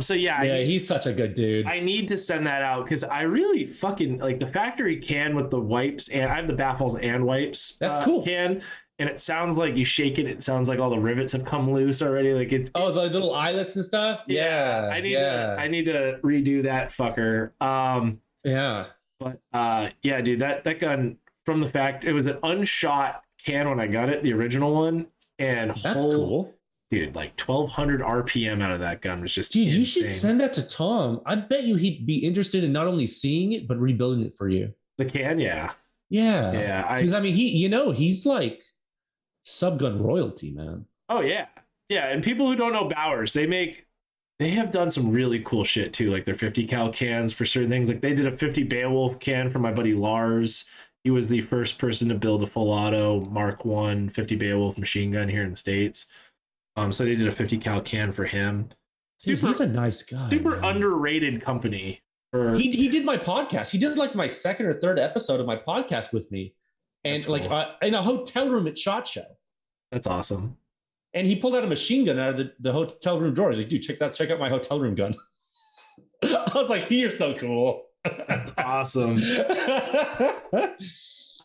So yeah, he's such a good dude. I need to send that out because I really fucking like the factory can with the wipes, and I have the baffles and wipes. That's cool. Can, and it sounds like you shake it. It sounds like all the rivets have come loose already. Like it's the little eyelets and stuff. Yeah, I need to redo that fucker. Yeah, but yeah, dude, that gun from the fact it was an unshot can when I got it, the original one, and that's cool. Dude, like 1,200 RPM out of that gun was just insane. You should send that to Tom. I bet you he'd be interested in not only seeing it, but rebuilding it for you. The can, yeah. Yeah. Because, he's like subgun royalty, man. Oh, yeah. Yeah, and people who don't know Bowers, they have done some really cool shit, too. Like their 50 cal cans for certain things. Like they did a 50 Beowulf can for my buddy Lars. He was the first person to build a full auto Mark I 50 Beowulf machine gun here in the States. So they did a 50 cal can for him. Dude, he's a nice guy. Super underrated company. He did my podcast. He did like my second or third episode of my podcast with me, and that's like cool. In a hotel room at SHOT Show. That's awesome. And he pulled out a machine gun out of the hotel room drawer. He's like, dude, check out my hotel room gun. I was like, you're so cool. That's awesome.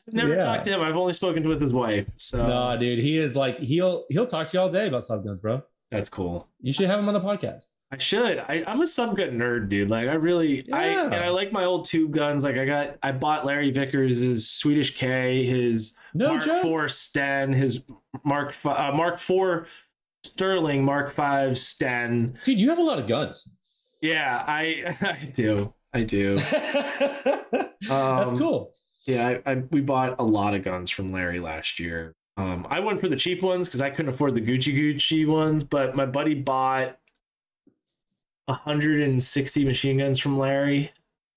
I've never talked to him. I've only spoken with his wife. So no, dude, he is like he'll talk to you all day about subguns, bro. That's cool. You should have him on the podcast. I should. I'm a subgun nerd, dude. Like I really, I like my old tube guns. Like I bought Larry Vickers' Swedish K, his Mark IV Sten, his Mark IV Sterling Mark V Sten. Dude, you have a lot of guns. Yeah, I do. That's cool. Yeah, we bought a lot of guns from Larry last year. I went for the cheap ones because I couldn't afford the Gucci ones, but my buddy bought 160 machine guns from Larry.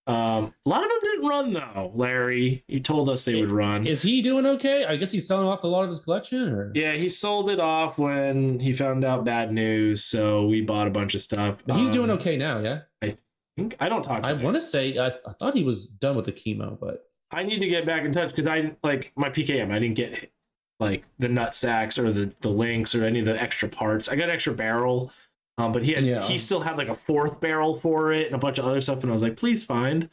A lot of them didn't run though. Larry, you told us they would run. Is he doing okay? I guess he's selling off a lot of his collection, or yeah, he sold it off when he found out bad news. So we bought a bunch of stuff. But he's doing okay now, yeah. I don't talk to him. I want to say I thought he was done with the chemo, but I need to get back in touch because I like my PKM. I didn't get like the nut sacks or the links or any of the extra parts. I got an extra barrel, but he still had like a fourth barrel for it and a bunch of other stuff. And I was like, please find.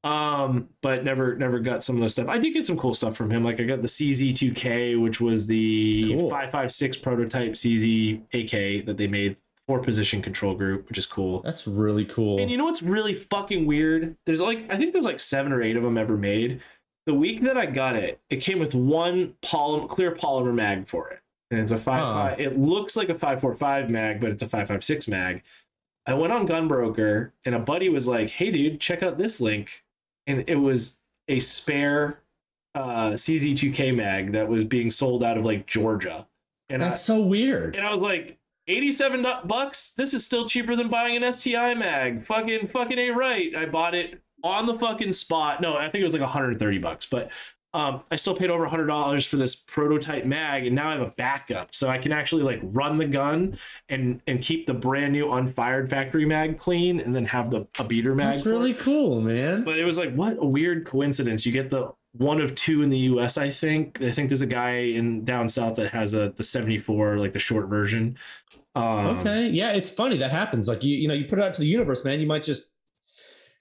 But never got some of the stuff. I did get some cool stuff from him. Like I got the CZ2K, which was the 5.56 prototype CZ AK that they made. 4-position control group, which is cool. That's really cool. And you know what's really fucking weird? I think there's like 7 or 8 of them ever made. the week that I got it, it came with one clear polymer mag for it. And it's a 5.5. It looks like a 5.45 mag, but it's a 5.56 mag. I went on Gunbroker and a buddy was like, hey, dude, check out this link. And it was a spare CZ2K mag that was being sold out of like Georgia. And that's so weird. And I was like, $87? This is still cheaper than buying an STI mag. Fucking A right. I bought it on the fucking spot. No, I think it was like $130, but I still paid over $100 for this prototype mag, and now I have a backup, so I can actually like run the gun and keep the brand new unfired factory mag clean, and then have a beater mag. That's really cool, man. But it was like, what a weird coincidence. You get the one of two in the US, I think. There's a guy in down south that has the 74, like the short version. Okay, yeah, it's funny that happens. Like you put it out to the universe, man. You might just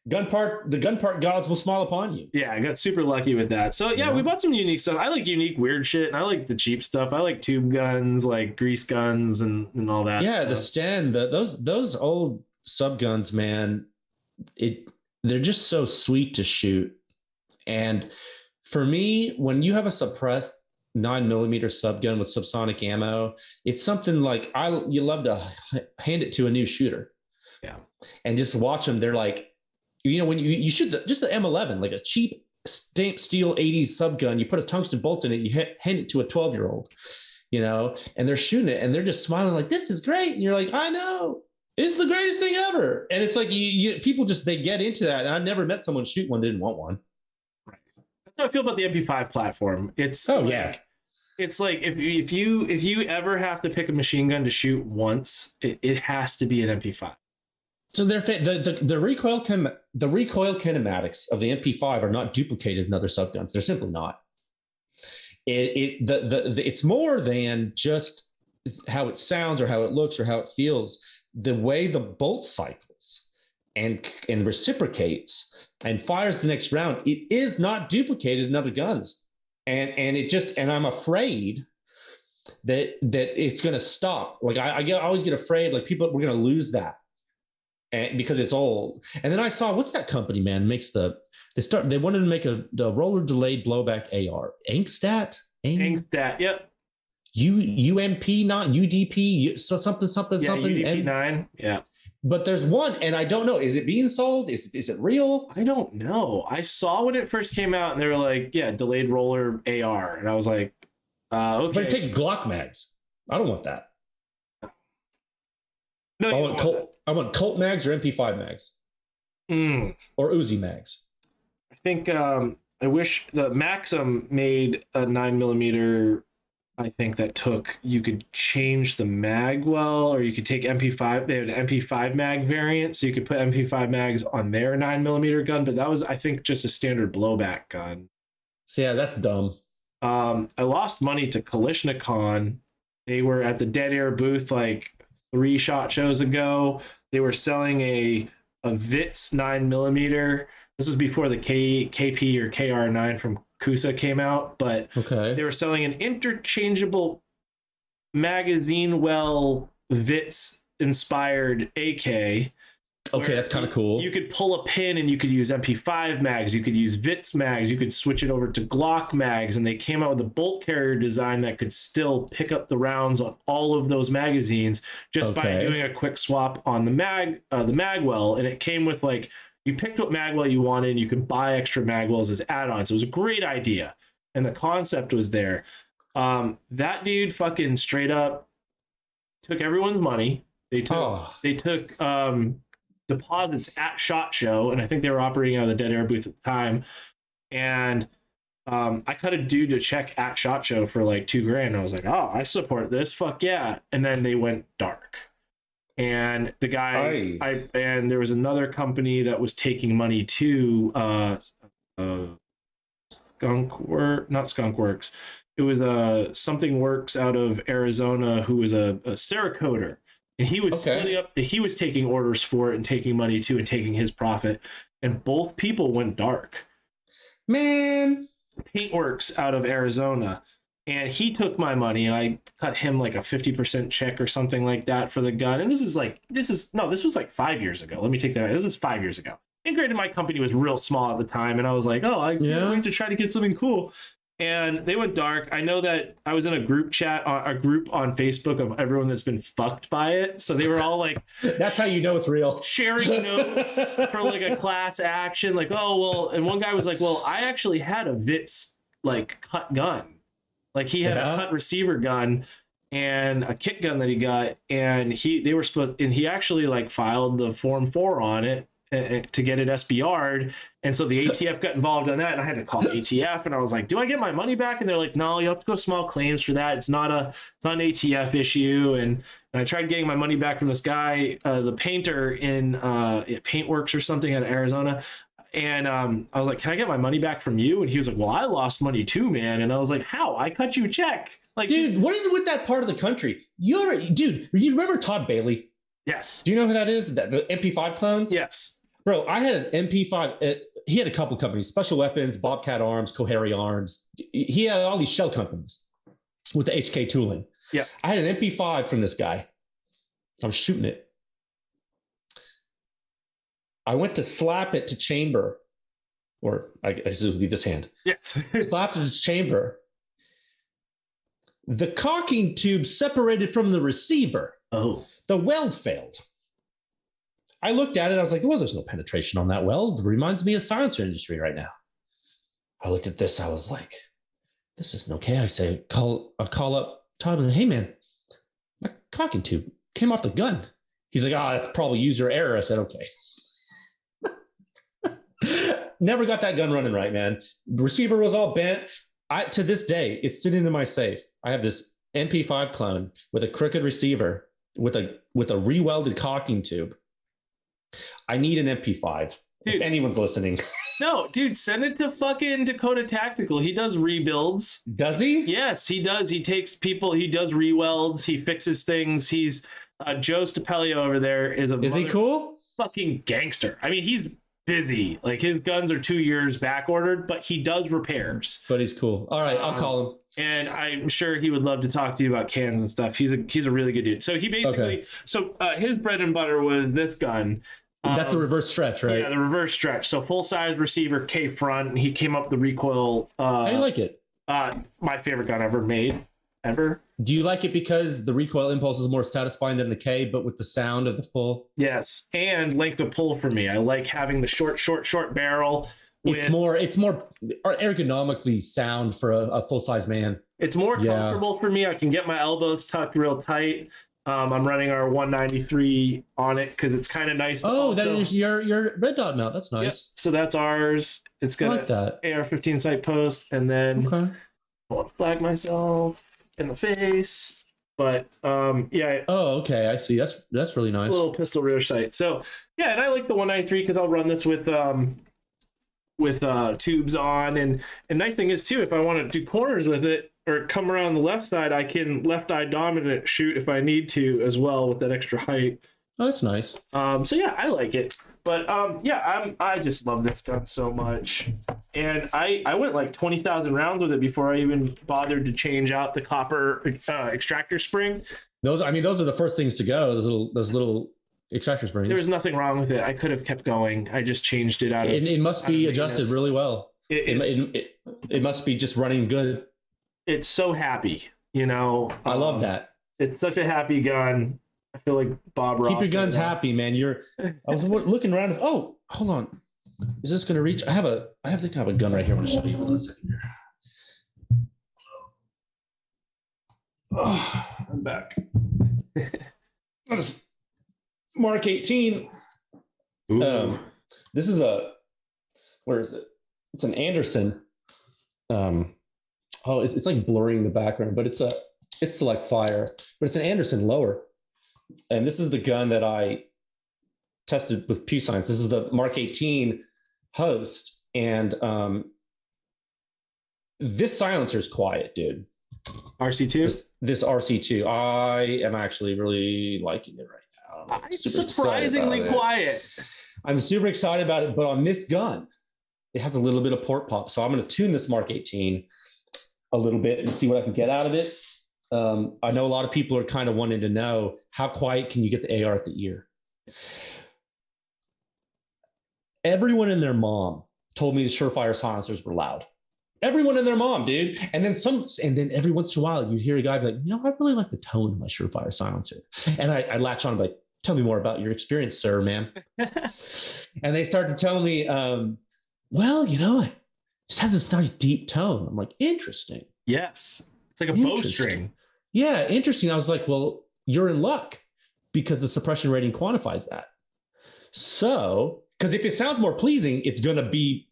the gun part gods will smile upon you. Yeah, I got super lucky with that. So yeah, we bought some unique stuff. I like unique weird shit, and I like the cheap stuff. I like tube guns, like grease guns, and all that. Yeah, stuff. the Sten, those old subguns, man. They're just so sweet to shoot. And for me, when you have a suppressed 9mm subgun with subsonic ammo, it's something like you love to hand it to a new shooter. Yeah, and just watch them. They're like, when you shoot just the M11, like a cheap stamped steel 80s subgun, you put a tungsten bolt in it, you hand it to a 12-year-old, and they're shooting it and they're just smiling like, this is great. And you're like, I know, it's the greatest thing ever. And it's like people they get into that. And I've never met someone shoot one didn't want one. Right. That's how I feel about the MP5 platform. It's It's like if you ever have to pick a machine gun to shoot once, it has to be an MP5. So the recoil kinematics of the MP5 are not duplicated in other subguns. They're simply not. It's more than just how it sounds or how it looks or how it feels. The way the bolt cycles and reciprocates and fires the next round, it is not duplicated in other guns. And I'm afraid that it's going to stop. Like I always get afraid, like we're going to lose that. And because it's old. And then I saw, what's that company, man, makes they wanted to make the roller delayed blowback AR. Angstat, yep. UMP, not UDP, something. Yeah, UDP 9, yeah. But there's one, and I don't know, is it being sold? Is it real? I don't know. I saw when it first came out, and they were like, yeah, delayed roller AR. And I was like, okay. But it takes Glock mags. I don't want that. No, I want Colt mags or MP5 mags. Or Uzi mags. I think I wish the Maxim made a 9mm. I think that you could change the mag well, or you could take MP5. They had an MP5 mag variant, so you could put MP5 mags on their 9mm gun. But that was, I think, just a standard blowback gun. So yeah, that's dumb. I lost money to Kalishnikon. They were at the Dead Air booth like 3 SHOT shows ago. They were selling a Vitz 9mm. This was before the KP or KR9 from Kusa came out, but they were selling an interchangeable magazine well Vitz inspired AK. Okay, that's kind of cool. You could pull a pin and you could use MP5 mags, you could use Vitz mags, you could switch it over to Glock mags, and they came out with a bolt carrier design that could still pick up the rounds on all of those magazines just by doing a quick swap on the magwell. And it came with like, you picked what magwell you wanted and you could buy extra magwells as add-ons. It was a great idea. And the concept was there. That dude fucking straight up took everyone's money. They took deposits at SHOT Show, and I think they were operating out of the Dead Air booth at the time. And I cut a dude to check at SHOT Show for like $2,000. I was like, oh, I support this. Fuck yeah. And then they went dark. And the guy, and there was another company that was taking money too. Not Skunkworks. It was Something Works out of Arizona, who was a Cerakoter. And he was splitting up. He was taking orders for it and taking money too and taking his profit. And both people went dark. Man. Paintworks out of Arizona. And he took my money and I cut him like a 50% check or something like that for the gun. And this was like 5 years ago. Let me take that. This was 5 years ago. And granted, my company was real small at the time, and I was like, oh, I can't wait to try to get something cool. And they went dark. I know that I was in a group chat, a group on Facebook of everyone that's been fucked by it. So they were all like, that's how you know it's real. Sharing notes for like a class action. Like, oh, well, and one guy was like, well, I actually had a Vitz like cut gun. Like he had a cut receiver gun and a kit gun that he got. And he actually like filed the Form 4 on it to get it SBR'd. And so the ATF got involved on that, and I had to call ATF, and I was like, do I get my money back? And they're like, no, you have to go small claims for that. It's not an ATF issue. And I tried getting my money back from this guy, the painter in Paintworks or something out of Arizona. And I was like, can I get my money back from you? And he was like, well, I lost money too, man. And I was like, how? I cut you a check. Like, dude, what is it with that part of the country? You remember Todd Bailey? Yes. Do you know who that is? The MP5 clones? Yes. Bro, I had an MP5. He had a couple companies, Special Weapons, Bobcat Arms, Cohary Arms. He had all these shell companies with the HK tooling. Yeah. I had an MP5 from this guy. I was shooting it. I went to slap it to chamber, or I guess it would be this hand. Yes. Slapped it to chamber. The cocking tube separated from the receiver. Oh. The weld failed. I looked at it. I was like, well, there's no penetration on that weld. It reminds me of silencer industry right now. I looked at this. I was like, this isn't okay. I say, call up Todd and, hey, man, my cocking tube came off the gun. He's like, that's probably user error. I said, okay. Never got that gun running right, man. The receiver was all bent. To this day, it's sitting in my safe. I have this MP5 clone with a crooked receiver with a re-welded cocking tube. I need an MP5. Dude, if anyone's listening. No, dude, send it to fucking Dakota Tactical. He does rebuilds. Does he? Yes, he does. He takes people, he does re-welds, he fixes things. He's Joe Stapelio over there is he cool? Fucking gangster. I mean, he's busy. Like his guns are 2 years back ordered, but he does repairs. But he's cool. All right, I'll call him. And I'm sure he would love to talk to you about cans and stuff. He's a really good dude. So he basically, his bread and butter was this gun. That's the reverse stretch, right? Yeah, the reverse stretch. So full size receiver, K front, and he came up with the recoil. How do you like it? My favorite gun ever made, ever. Do you like it because the recoil impulse is more satisfying than the K, but with the sound of the full? Yes, and length of pull for me. I like having the short barrel. It's more ergonomically sound for a full size man. It's more comfortable for me. I can get my elbows tucked real tight. I'm running our 193 on it because it's kind of nice. Oh, that is your red dot mount. That's nice. Yep. So that's ours. It's got an AR-15 sight post, and then I'll flag myself in the face. But yeah. Oh, okay. I see. That's really nice. Little pistol rear sight. So yeah, and I like the 193 because I'll run this with tubes on, and nice thing is too, if I want to do corners with it or come around the left side, I can left eye dominant shoot if I need to as well with that extra height. Oh, that's nice. So yeah, I like it. But I just love this gun so much. And I went like 20,000 rounds with it before I even bothered to change out the copper extractor spring. Those are the first things to go. Those little extractor springs. There was nothing wrong with it. I could have kept going. I just changed it out. It must be adjusted really well. It must be just running good. It's so happy, you know. I love that. It's such a happy gun. I feel like Bob Ross. Keep your guns happy, man. I was looking around. Oh, hold on. Is this going to reach? I think I have a gun right here. I'm going to show you. Hold on a second here. Oh, I'm back. Mark 18. This is where is it? It's an Anderson. It's like blurring the background, but it's select fire, but it's an Anderson lower. And this is the gun that I tested with Pew Science. This is the Mark 18 host. And this silencer is quiet, dude. RC2? This RC2. I am actually really liking it right now. It's surprisingly quiet. I'm super excited about it, but on this gun, it has a little bit of port pop. So I'm going to tune this Mark 18 a little bit and see what I can get out of it. I know a lot of people are kind of wanting to know how quiet can you get the AR at the ear. everyone and their mom told me the Surefire silencers were loud. Everyone and their mom, dude. And then every once in a while, you hear a guy be like, I really like the tone of my Surefire silencer. And I latch on and be like, tell me more about your experience, sir, ma'am. And they start to tell me, it just has this nice deep tone. I'm like, interesting. Yes. It's like a bowstring. Yeah, interesting. I was like, well, you're in luck because the suppression rating quantifies that. So, because if it sounds more pleasing, it's going to be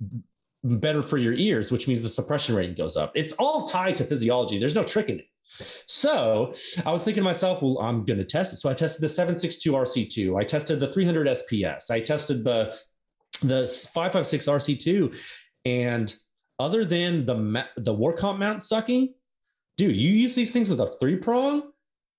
better for your ears, which means the suppression rating goes up. It's all tied to physiology. There's no trick in it. So I was thinking to myself, well, I'm going to test it. So I tested the 762 RC2. I tested the 300 SPS. I tested the 556 RC2. And other than the war comp mount sucking, dude, you use these things with a 3-prong,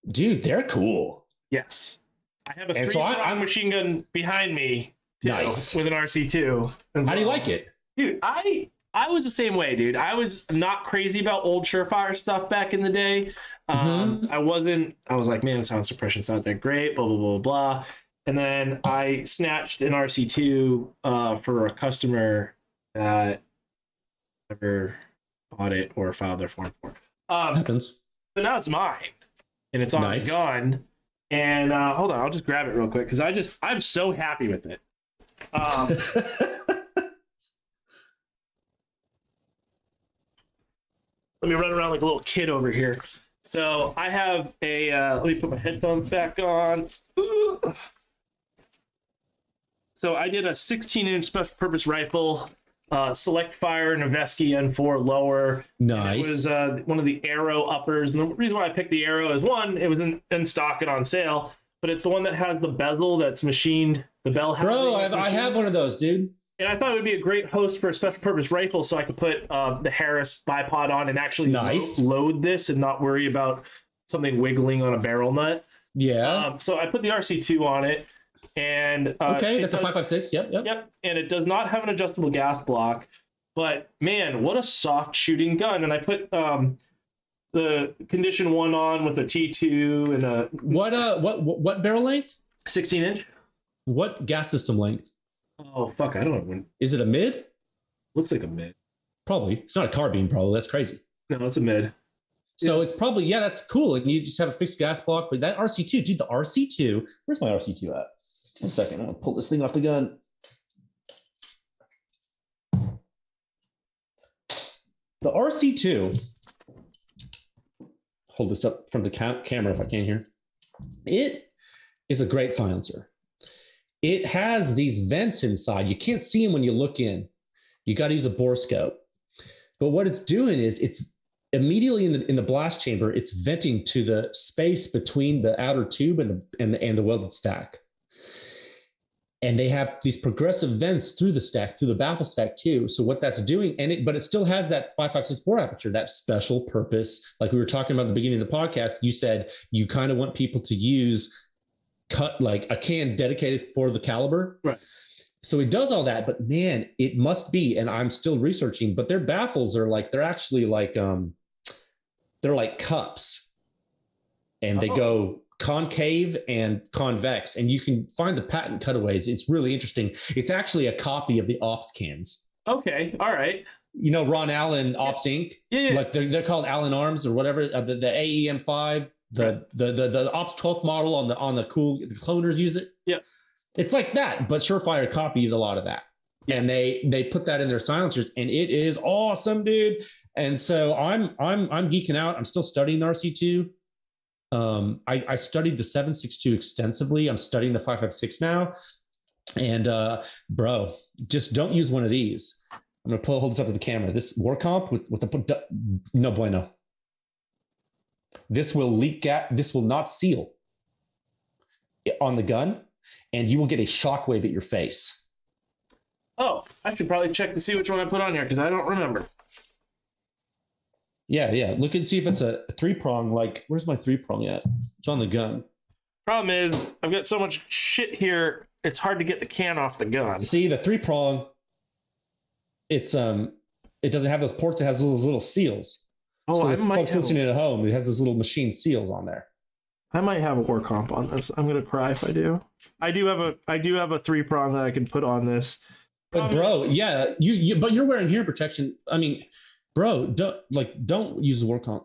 dude, they're cool. Yes. I have a 3-prong machine gun behind me too, nice. With an RC2. How do you like it? Dude, I was the same way, dude. I was not crazy about old Surefire stuff back in the day. I was like, man, sound suppression's not that great, blah, blah, blah, blah. And then I snatched an RC2 for a customer that never bought it or filed their form for. Happens. So now it's mine, and it's on the gun. And hold on, I'll just grab it real quick because I'm so happy with it. Let me run around like a little kid over here. So I have let me put my headphones back on. Ooh. So I did a 16-inch special purpose rifle, select fire Noveske N4 lower. Nice. It was one of the Arrow uppers. And the reason why I picked the Arrow is one, it was in stock and on sale, but it's the one that has the bezel that's machined, the bell housing. Bro, I have one of those, dude. And I thought it would be a great host for a special purpose rifle so I could put the Harris bipod on and actually load this and not worry about something wiggling on a barrel nut. Yeah. So I put the RC2 on it. And okay, that's a 556. Yep. And it does not have an adjustable gas block. But man, what a soft shooting gun. And I put the condition 1 on with the T2 and a what barrel length? 16-inch. What gas system length? Oh fuck, I don't know. Is it a mid? Looks like a mid. Probably. It's not a carbine, probably. That's crazy. No, it's a mid. So it's probably, that's cool. And you just have a fixed gas block. But that RC2, dude, the RC2, where's my RC2 at? 1 second. I'm going to pull this thing off the gun. The RC2, hold this up from the camera if I can here. It is a great silencer. It has these vents inside. You can't see them when you look in. You got to use a bore scope. But what it's doing is it's immediately in the blast chamber, it's venting to the space between the outer tube and the welded stack. And they have these progressive vents through the stack, through the baffle stack too. So what that's doing, but it still has that 5.56 bore aperture, that special purpose. Like we were talking about at the beginning of the podcast, you said you kind of want people to use cut like a can dedicated for the caliber. Right. So it does all that, but man, it must be, and I'm still researching, but their baffles are like, they're actually like, they're like cups, and they go concave and convex, and you can find the patent cutaways. It's really interesting. It's actually a copy of the Ops cans. Okay. All right. You know, Ron Allen Ops Inc. Yeah. Like they're called Allen Arms or whatever. The AEM5, the Ops 12th model on the cloners use it. Yeah. It's like that, but Surefire copied a lot of that. Yeah. And they put that in their silencers, and it is awesome, dude. And so I'm geeking out. I'm still studying RC2. I studied the 7.62 extensively. I'm studying the 5.56 now. And bro, just don't use one of these. I'm gonna hold this up to the camera. This war comp with the no bueno. This will leak gas. This will not seal on the gun, and you will get a shockwave at your face. Oh, I should probably check to see which one I put on here because I don't remember. Yeah. Look and see if it's a 3-prong. Like, where's my 3-prong at? It's on the gun. Problem is, I've got so much shit here, it's hard to get the can off the gun. See, the 3-prong, it's it doesn't have those ports. It has those little seals. Oh, so I might folks listening at home, it has those little machine seals on there. I might have a war comp on this. I'm gonna cry if I do. I do have a 3-prong that I can put on this. But bro, yeah, but you're wearing hearing protection. I mean, bro, don't use the word comp.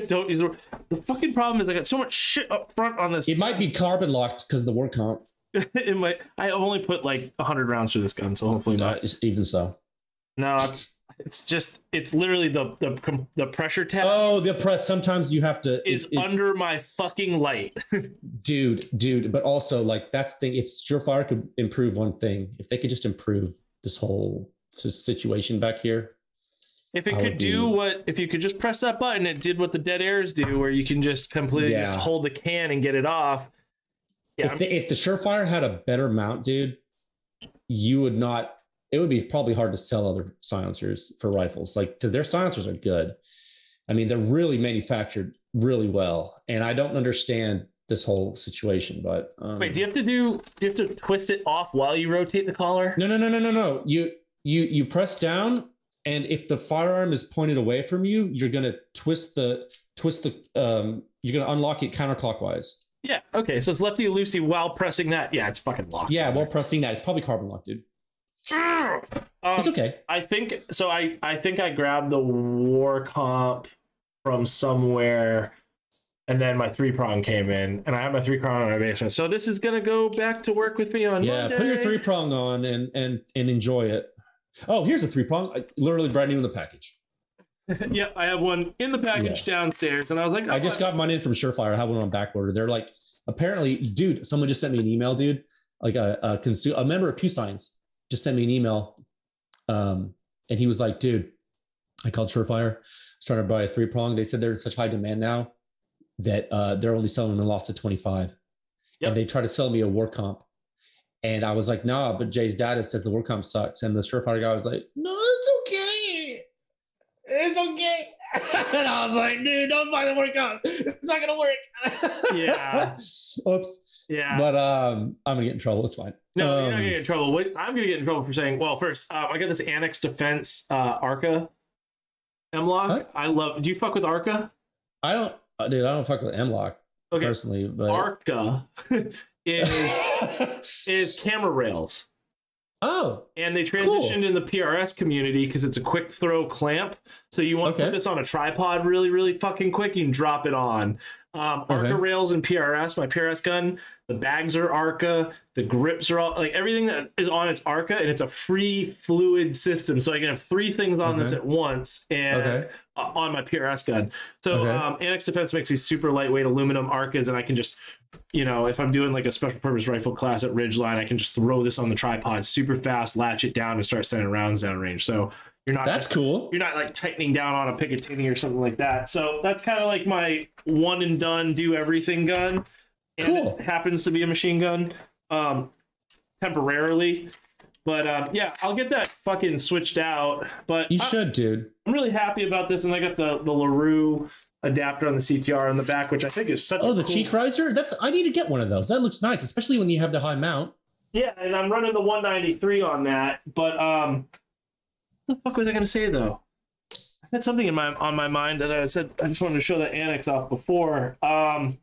Don't use the fucking problem is I got so much shit up front on this. It might be carbon locked because of the word comp. I only put like 100 rounds through this gun, so hopefully not. Even so. No, it's literally the pressure tab. Oh, the press. Sometimes you have to under my fucking light. dude. But also, like, that's the thing. If Surefire could improve one thing, if they could just improve this whole situation back here. If it could if you could just press that button, it did what the dead airs do, where you can just completely just hold the can and get it off. Yeah. If the Surefire had a better mount, dude, you would not. It would be probably hard to sell other silencers for rifles, like, because their silencers are good. I mean, they're really manufactured really well, and I don't understand this whole situation. But wait, do you have to twist it off while you rotate the collar? No. You press down. And if the firearm is pointed away from you, you're gonna twist the you're gonna unlock it counterclockwise. Yeah. Okay. So it's lefty loosey while pressing that. Yeah, it's fucking locked. Yeah, while pressing that, it's probably carbon locked, dude. It's okay. I think so. I think I grabbed the war comp from somewhere, and then my 3-prong came in, and I have my 3-prong on my basement. So this is gonna go back to work with me on Monday. Put your 3-prong on and enjoy it. Oh, here's a 3-prong. Literally brand new in the package. Yep, I have one in the package downstairs, and I was like, I just got mine in from Surefire. I have one on back order. They're like, apparently, dude, someone just sent me an email, dude. Like a member of Pew Science just sent me an email, and he was like, dude, I called Surefire. I was trying to buy a 3-prong. They said they're in such high demand now that they're only selling them in lots of 25. Yep. And they try to sell me a war comp. And I was like, nah, but Jay's data says the war comp sucks. And the Surefire guy was like, no, it's okay. It's okay. And I was like, dude, don't buy the war comp. It's not going to work. Yeah. Oops. Yeah. But I'm going to get in trouble. It's fine. No, you're not going to get in trouble. I'm going to get in trouble for saying, well, first, I got this Annex Defense ARCA M-Lock. Do you fuck with ARCA? I don't fuck with M-Lock personally. But ARCA is camera rails. Oh, and they transitioned in the PRS community because it's a quick throw clamp. So you want to put this on a tripod really, really fucking quick. You can drop it on. ARCA rails and PRS. My PRS gun, the bags are ARCA. The grips are all like everything that is on it's ARCA, and it's a free fluid system. So I can have 3 things on this at once and on my PRS gun. So Annex Defense makes these super lightweight aluminum ARCAs, and I can just, if I'm doing like a special purpose rifle class at Ridgeline, I can just throw this on the tripod super fast, latch it down, and start sending rounds down range. So that's cool. You're not like tightening down on a Picatinny or something like that. So that's kind of like my one and done, do everything gun. And it happens to be a machine gun temporarily. But I'll get that fucking switched out. But you should, dude. I'm really happy about this, and I got the LaRue adapter on the CTR on the back, which I think is such the cheek riser? I need to get one of those. That looks nice, especially when you have the high mount. Yeah, and I'm running the 193 on that. But what the fuck was I gonna say though? I had something on my mind that I said I just wanted to show that Annex off before. The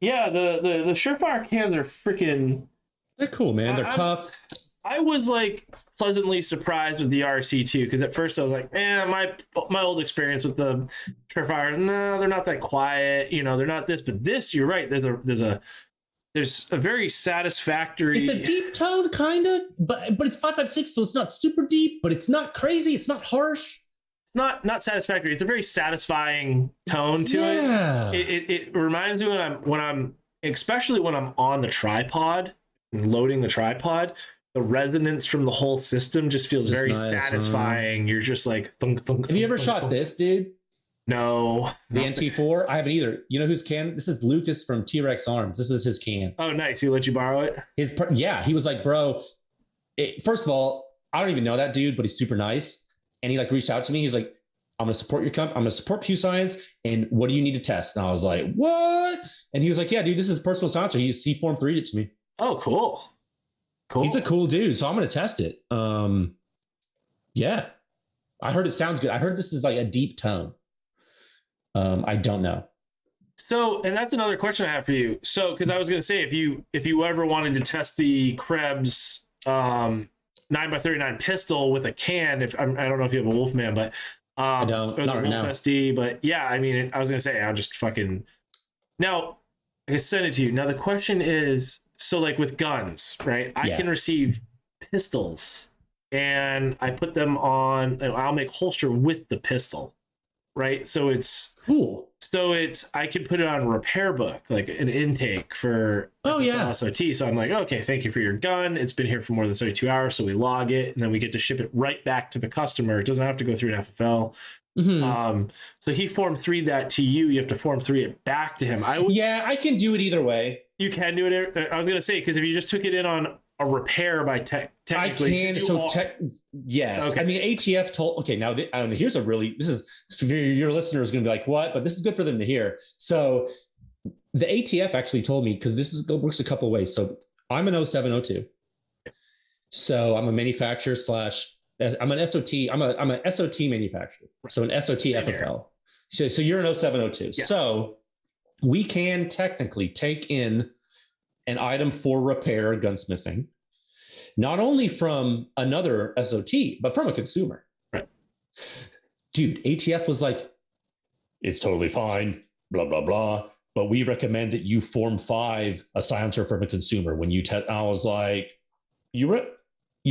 Surefire cans are freaking. They're cool, man. They're tough. I was like pleasantly surprised with the RC2 because at first I was like, my old experience with the Surefire, no, they're not that quiet. They're not this, but this, you're right. There's a very satisfactory. It's a deep tone, kind of, but it's 5.56, so it's not super deep, but it's not crazy. It's not harsh. It's not satisfactory. It's a very satisfying tone to it. It reminds me when I'm especially when I'm on the tripod and loading the tripod. The resonance from the whole system just feels very satisfying. You're just like, thunk, thunk, have you ever shot this, dude? No. The NT4? I haven't either. You know whose can? This is Lucas from T-Rex Arms. This is his can. Oh, nice. He let you borrow it? He was like, bro, first of all, I don't even know that dude, but he's super nice. And he like reached out to me. He's like, I'm going to support your company. I'm going to support Pew Science. And what do you need to test? And I was like, what? And he was like, yeah, dude, this is personal sponsor. He Form 3'd it to me. Oh, cool. He's a cool dude, so I'm going to test it. Yeah. I heard it sounds good. I heard this is like a deep tone. I don't know. So, and that's another question I have for you. So, because I was going to say, if you ever wanted to test the Krebs 9x39 pistol with a can. If I don't know if you have a Wolfman, but I don't, or the not right Wolf now. SD. But yeah, I mean, I was gonna say I'll just fucking now. I can send it to you. Now the question is, so like with guns, right? I can receive pistols, and I put them on. I'll make holster with the pistol, right? So it's cool. So I could put it on a repair book, like an intake for SOT. So I'm like, okay, thank you for your gun. It's been here for more than 72 hours. So we log it, and then we get to ship it right back to the customer. It doesn't have to go through an FFL. Mm-hmm. So he Form 3 that to you. You have to Form 3 it back to him. I can do it either way. You can do it. I was going to say, because if you just took it in on a repair by technically. I can. Yes. Okay. I mean, ATF told. Okay, now here's this is your listener is going to be like, what? But this is good for them to hear. So the ATF actually told me, because works a couple of ways. So I'm an 0702. So I'm a manufacturer I'm an SOT. I'm an SOT manufacturer. So an SOT FFL. So you're an 0702. Yes. So we can technically take in an item for repair gunsmithing, not only from another SOT, but from a consumer. Right. Dude, ATF was like, it's totally fine, blah, blah, blah. But we recommend that you Form 5 a silencer from a consumer when you test. I was like, you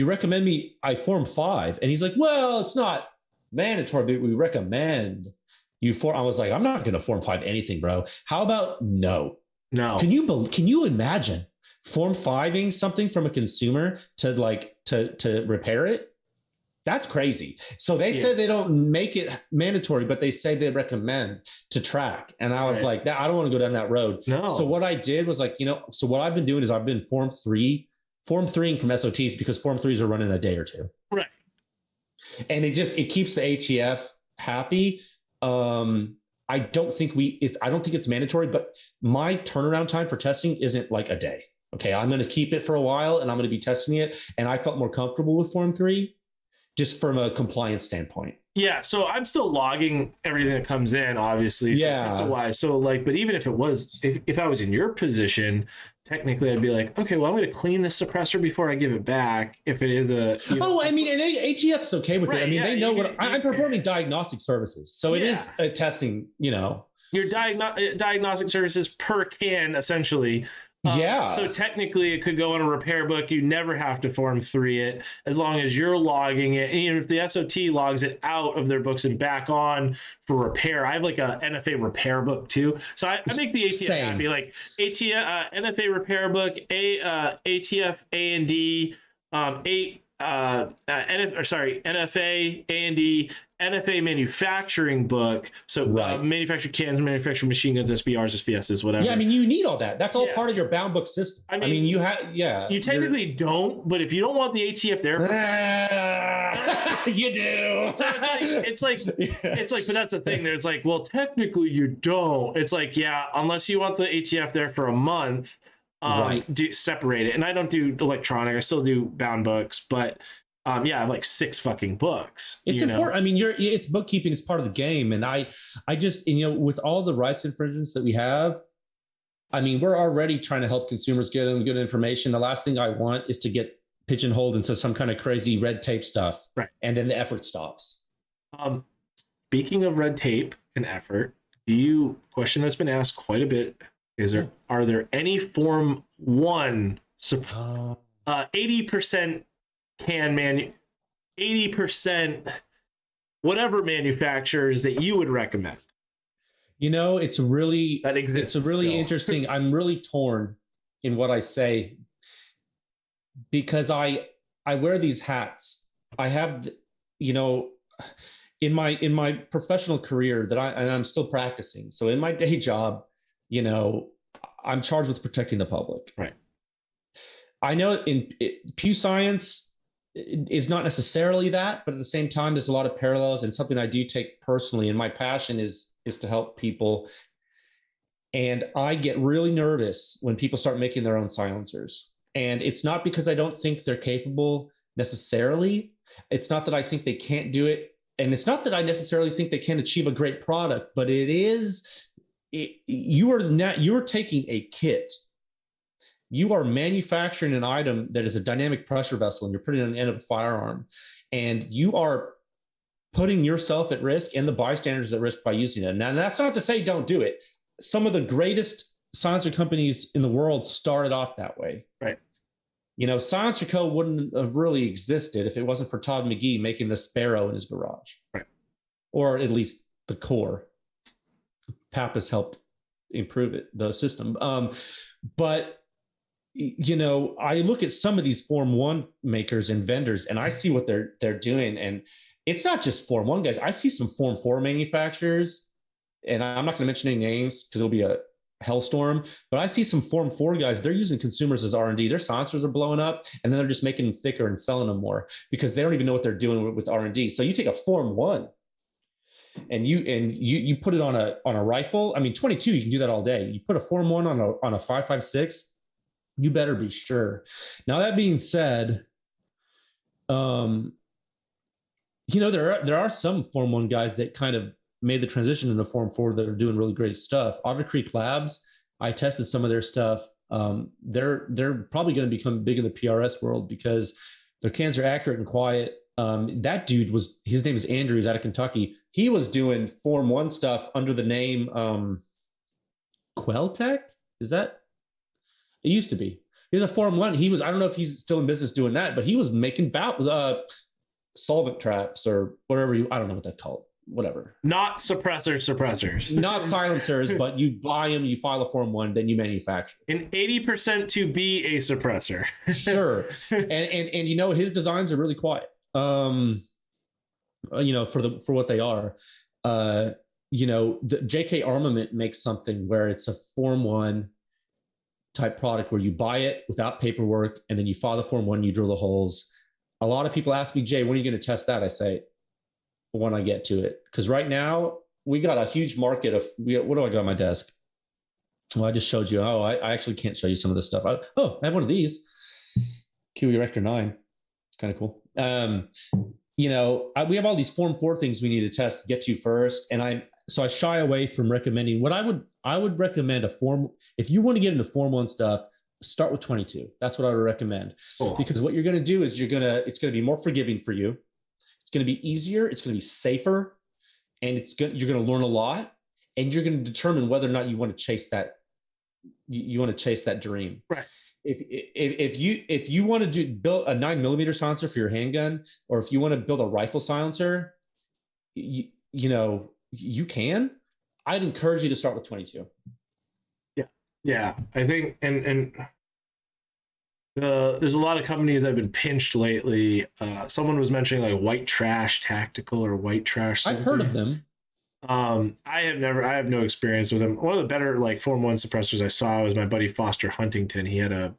recommend me I Form 5? And he's like, well, it's not mandatory, but we recommend you form. I was like, I'm not going to Form 5 anything, bro. How about no? Can you imagine Form 5ing something from a consumer to repair it? That's crazy. So they said they don't make it mandatory, but they say they recommend to track. And I was like, I don't want to go down that road. No. So what I did was like, so what I've been doing is I've been Form 3ing from SOTs, because Form 3s are running a day or two. Right. And it keeps the ATF happy. I don't think it's mandatory, but my turnaround time for testing isn't like a day. Okay. I'm going to keep it for a while, and I'm going to be testing it. And I felt more comfortable with Form 3 just from a compliance standpoint. Yeah. So I'm still logging everything that comes in, obviously. So but even if if I was in your position, technically I'd be like, okay, well, I'm going to clean the suppressor before I give it back. If it is and ATF's okay with it. I mean, they know I'm performing diagnostic services. So it is a testing, Your diagnostic services per can, essentially. So technically it could go on a repair book. You never have to Form 3 it, as long as you're logging it. And even if the SOT logs it out of their books and back on for repair, I have like a NFA repair book too. So I make the ATF happy, like ATF, NFA repair book, ATF A&D, NFA A&D, NFA manufacturing book. So manufactured cans, manufactured machine guns, SBRs, SBSs, whatever. Yeah, I mean, you need all that. That's all part of your bound book system. I mean you have, You technically don't, but if you don't want the ATF there, you do. So it's like, but that's the thing. There's like, well, technically you don't. It's like, unless you want the ATF there for a month, do separate it. And I don't do electronic. I still do bound books, but I have like 6 fucking books. It's important. I mean, it's bookkeeping is part of the game. And I just, with all the rights infringements that we have, I mean, we're already trying to help consumers get them good information. The last thing I want is to get pigeonholed into some kind of crazy red tape stuff. Right. And then the effort stops. Speaking of red tape and effort, question that's been asked quite a bit, are there any Form 1 80% 80% whatever manufacturers that you would recommend? It's really interesting. I'm really torn in what I say, because I wear these hats. I have, in my professional career and I'm still practicing. So in my day job, I'm charged with protecting the public. Right. I know Pew Science is not necessarily that, but at the same time, there's a lot of parallels, and something I do take personally. And my passion is to help people. And I get really nervous when people start making their own silencers. And it's not because I don't think they're capable necessarily. It's not that I think they can't do it. And it's not that I necessarily think they can't achieve a great product, but you are taking a kit you are manufacturing an item that is a dynamic pressure vessel, and you're putting it on the end of a firearm, and you are putting yourself at risk and the bystanders at risk by using it. Now, that's not to say don't do it. Some of the greatest silencer companies in the world started off that way. Right. You know, Silencer Co. wouldn't have really existed if it wasn't for Todd McGee making the Sparrow in his garage. Right. Or at least the core. Pappas helped improve it, the system. But, you know, I look at some of these Form 1 makers and vendors, and I see what they're doing. And it's not just Form 1 guys. I see some Form 4 manufacturers, and I'm not going to mention any names because it'll be a hellstorm, but I see some Form 4 guys, they're using consumers as R&D. Their silencers are blowing up, and then they're just making them thicker and selling them more because they don't even know what they're doing with R&D. So you take a Form 1 and you put it on a rifle. I mean, 22, you can do that all day. You put a Form 1 on a 5.56, you better be sure. Now, that being said, you know, there are some Form 1 guys that kind of made the transition into Form 4 that are doing really great stuff. Otter Creek Labs, I tested some of their stuff. They're probably going to become big in the PRS world because their cans are accurate and quiet. That dude his name is Andrew, he's out of Kentucky. He was doing Form 1 stuff under the name Quelltech. Is that? It used to be. He was a Form 1. I don't know if he's still in business doing that, but he was making solvent traps or whatever I don't know what that's called. Whatever. Not suppressors. Not silencers, but you buy them, you file a Form 1, then you manufacture. And 80% to be a suppressor. Sure. And you know, his designs are really quiet. You know, for what they are. You know, the JK Armament makes something where it's a Form 1 type product where you buy it without paperwork and then you file the Form 1, you drill the holes. A lot of people ask me, Jay, when are you going to test that? I say, when I get to it, because right now we got a huge market of what do I got on my desk? Well, I just showed you. Oh, I actually can't show you some of this stuff. I have one of these QE Rector 9. It's kind of cool. You know, we have all these Form 4 things we need to test to get to first, and I shy away from recommending. What I would recommend if you want to get into Form 1 stuff, start with 22. That's what I would recommend. Cool. Because what you're going to do is it's going to be more forgiving for you. It's going to be easier. It's going to be safer, and you're going to learn a lot, and you're going to determine whether or not you want to chase that. You want to chase that dream, right? If you want to build a 9mm silencer for your handgun, or if you want to build a rifle silencer, you know you can. I'd encourage you to start with 22. Yeah. I think and. There's a lot of companies that have been pinched lately. Someone was mentioning like White Trash Tactical or White Trash something. I've heard of them. I have no experience with them. One of the better like Form 1 suppressors I saw was my buddy Foster Huntington. He had a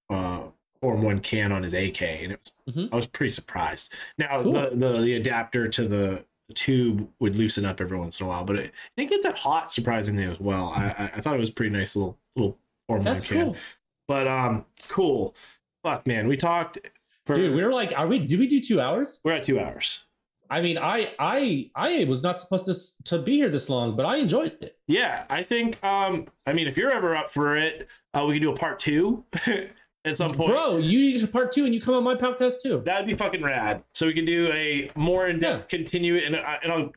Form 1 can on his AK, and it was I was pretty surprised. Now cool. the adapter to the tube would loosen up every once in a while, but it didn't get that hot surprisingly as well. I thought it was a pretty nice little Form 1 can. Cool. But cool. Fuck, man, we talked. Dude, we were like, did we do 2 hours? We're at 2 hours. I mean, I was not supposed to be here this long, but I enjoyed it. Yeah, I think. I mean, if you're ever up for it, we can do a part 2 at some point. Bro, you need a part 2, and you come on my podcast too. That'd be fucking rad. So we can do a more in-depth, continue it, and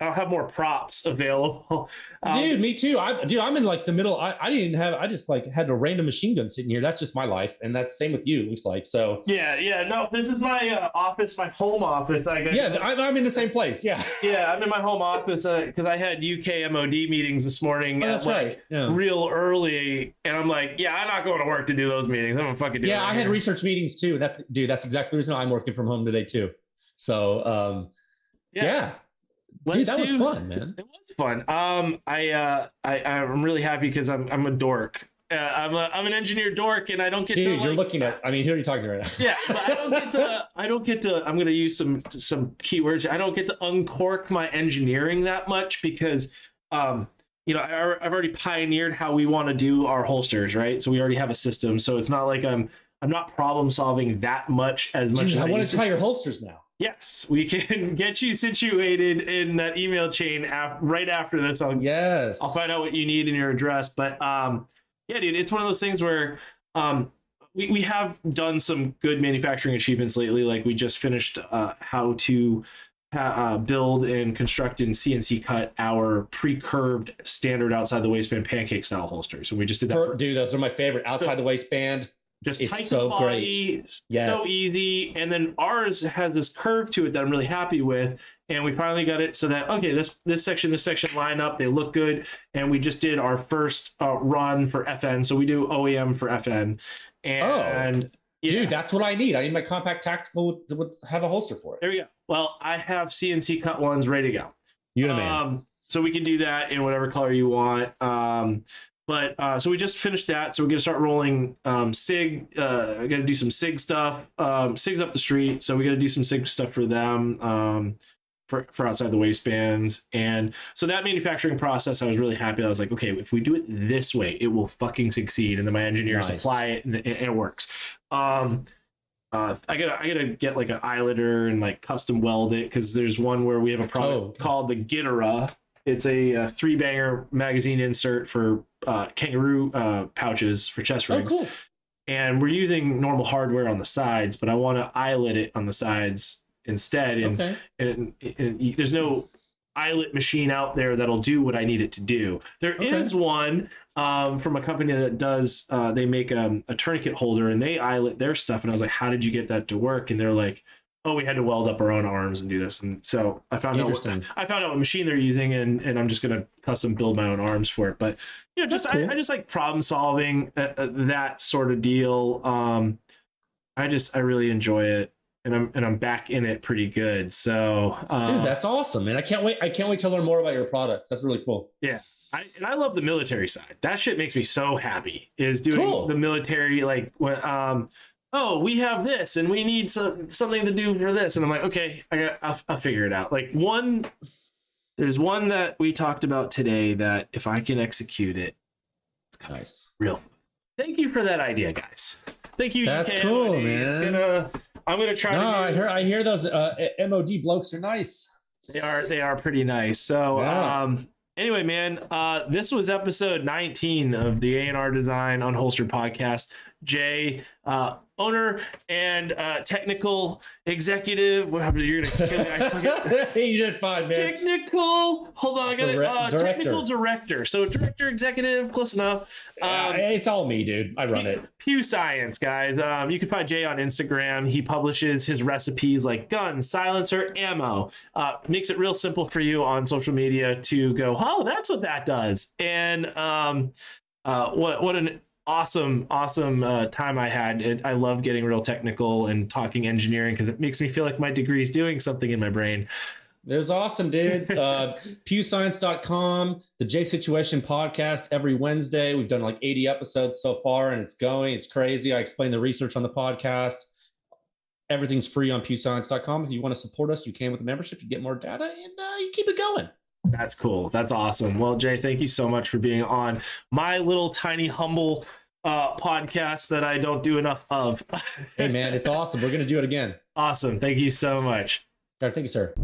I'll have more props available. Dude, me too. I'm in like the middle. I just like had a random machine gun sitting here. That's just my life, and that's the same with you. Looks like so. Yeah. No, this is my office, my home office. I'm in the same place. Yeah. Yeah, I'm in my home office because I had UK MOD meetings this morning real early, and I'm like, yeah, I'm not going to work to do those meetings. I'm gonna fucking do it. Yeah, I had research meetings too. That's exactly the reason I'm working from home today too. So yeah. Dude, that was fun, man. It was fun. I'm really happy because I'm a dork. I'm an engineer dork, and I don't get to. Dude, you're looking at. I mean, who are you talking to right now? Yeah, but I don't get to. I'm going to use some keywords. I don't get to uncork my engineering that much because, I've already pioneered how we want to do our holsters, right? So we already have a system. So it's not like I'm not problem solving that much as much as I want to tie your holsters now. Yes, we can get you situated in that email chain right after this. I'll find out what you need in your address. But yeah, dude, it's one of those things where we have done some good manufacturing achievements lately. Like we just finished how to build and construct and CNC cut our pre-curved standard outside the waistband pancake style holsters. And we just did that. Dude, those are my favorite. Outside the waistband. Just it's tight so to the body, great. Yes. So easy. And then ours has this curve to it that I'm really happy with. And we finally got it so that, okay, this section line up, they look good. And we just did our first run for FN. So we do OEM for FN. And dude, that's what I need. I need my compact tactical to have a holster for it. There we go. Well, I have CNC cut ones ready to go. You the man. So we can do that in whatever color you want. So we just finished that. So we're going to start rolling SIG. I got to do some SIG stuff. SIG's up the street. So we got to do some SIG stuff for them for outside the waistbands. And so that manufacturing process, I was really happy. I was like, okay, if we do it this way, it will fucking succeed. And then my engineers apply it and it works. I gotta get like an eyeliner and like custom weld it, because there's one where we have a product called the Gittera. It's a 3-banger magazine insert for kangaroo pouches for chest rigs. Cool. And we're using normal hardware on the sides, but I want to eyelet it on the sides instead. And there's no eyelet machine out there that'll do what I need it to do. There is one from a company that does, they make a tourniquet holder and they eyelet their stuff. And I was like, how did you get that to work? And they're like, oh, we had to weld up our own arms and do this. And so I found out what machine they're using, and I'm just going to custom build my own arms for it. But you know, cool. I just like problem solving, that sort of deal. I really enjoy it, and I'm back in it pretty good. So dude, that's awesome, man. I can't wait to learn more about your products. That's really cool. Yeah. I love the military side. That shit makes me so happy, is doing the military, like when oh, we have this and we need something to do for this. And I'm like, okay, I'll figure it out. Like there's one that we talked about today that if I can execute it, it's nice. Real. Thank you for that idea, guys. Thank you. That's cool, man. I'm going to try. No, I hear those MOD blokes are nice. They are pretty nice. So, anyway, man, this was episode 19 of the ANR Design Unholstered podcast. Jay, owner and technical executive. What happened? You're gonna kill me. You did fine, man. Technical. Hold on, I got it. Technical director. So director, executive, close enough. It's all me, dude. I run it. Pew Science, guys. You can find Jay on Instagram. He publishes his recipes like guns, silencer, ammo. Makes it real simple for you on social media to go, oh, that's what that does. And what an awesome time I had. I love getting real technical and talking engineering, because it makes me feel like my degree is doing something in my brain. It was awesome, dude. PewScience.com, the J Situation podcast every Wednesday. We've done like 80 episodes so far, and it's crazy. I explain the research on the podcast. Everything's free on PewScience.com. If you want to support us, you can with a membership. You get more data, and you keep it going. That's cool. That's awesome. Well, Jay, thank you so much for being on my little tiny humble podcast that I don't do enough of. Hey, man, it's awesome. We're going to do it again. Awesome. Thank you so much. Thank you, sir.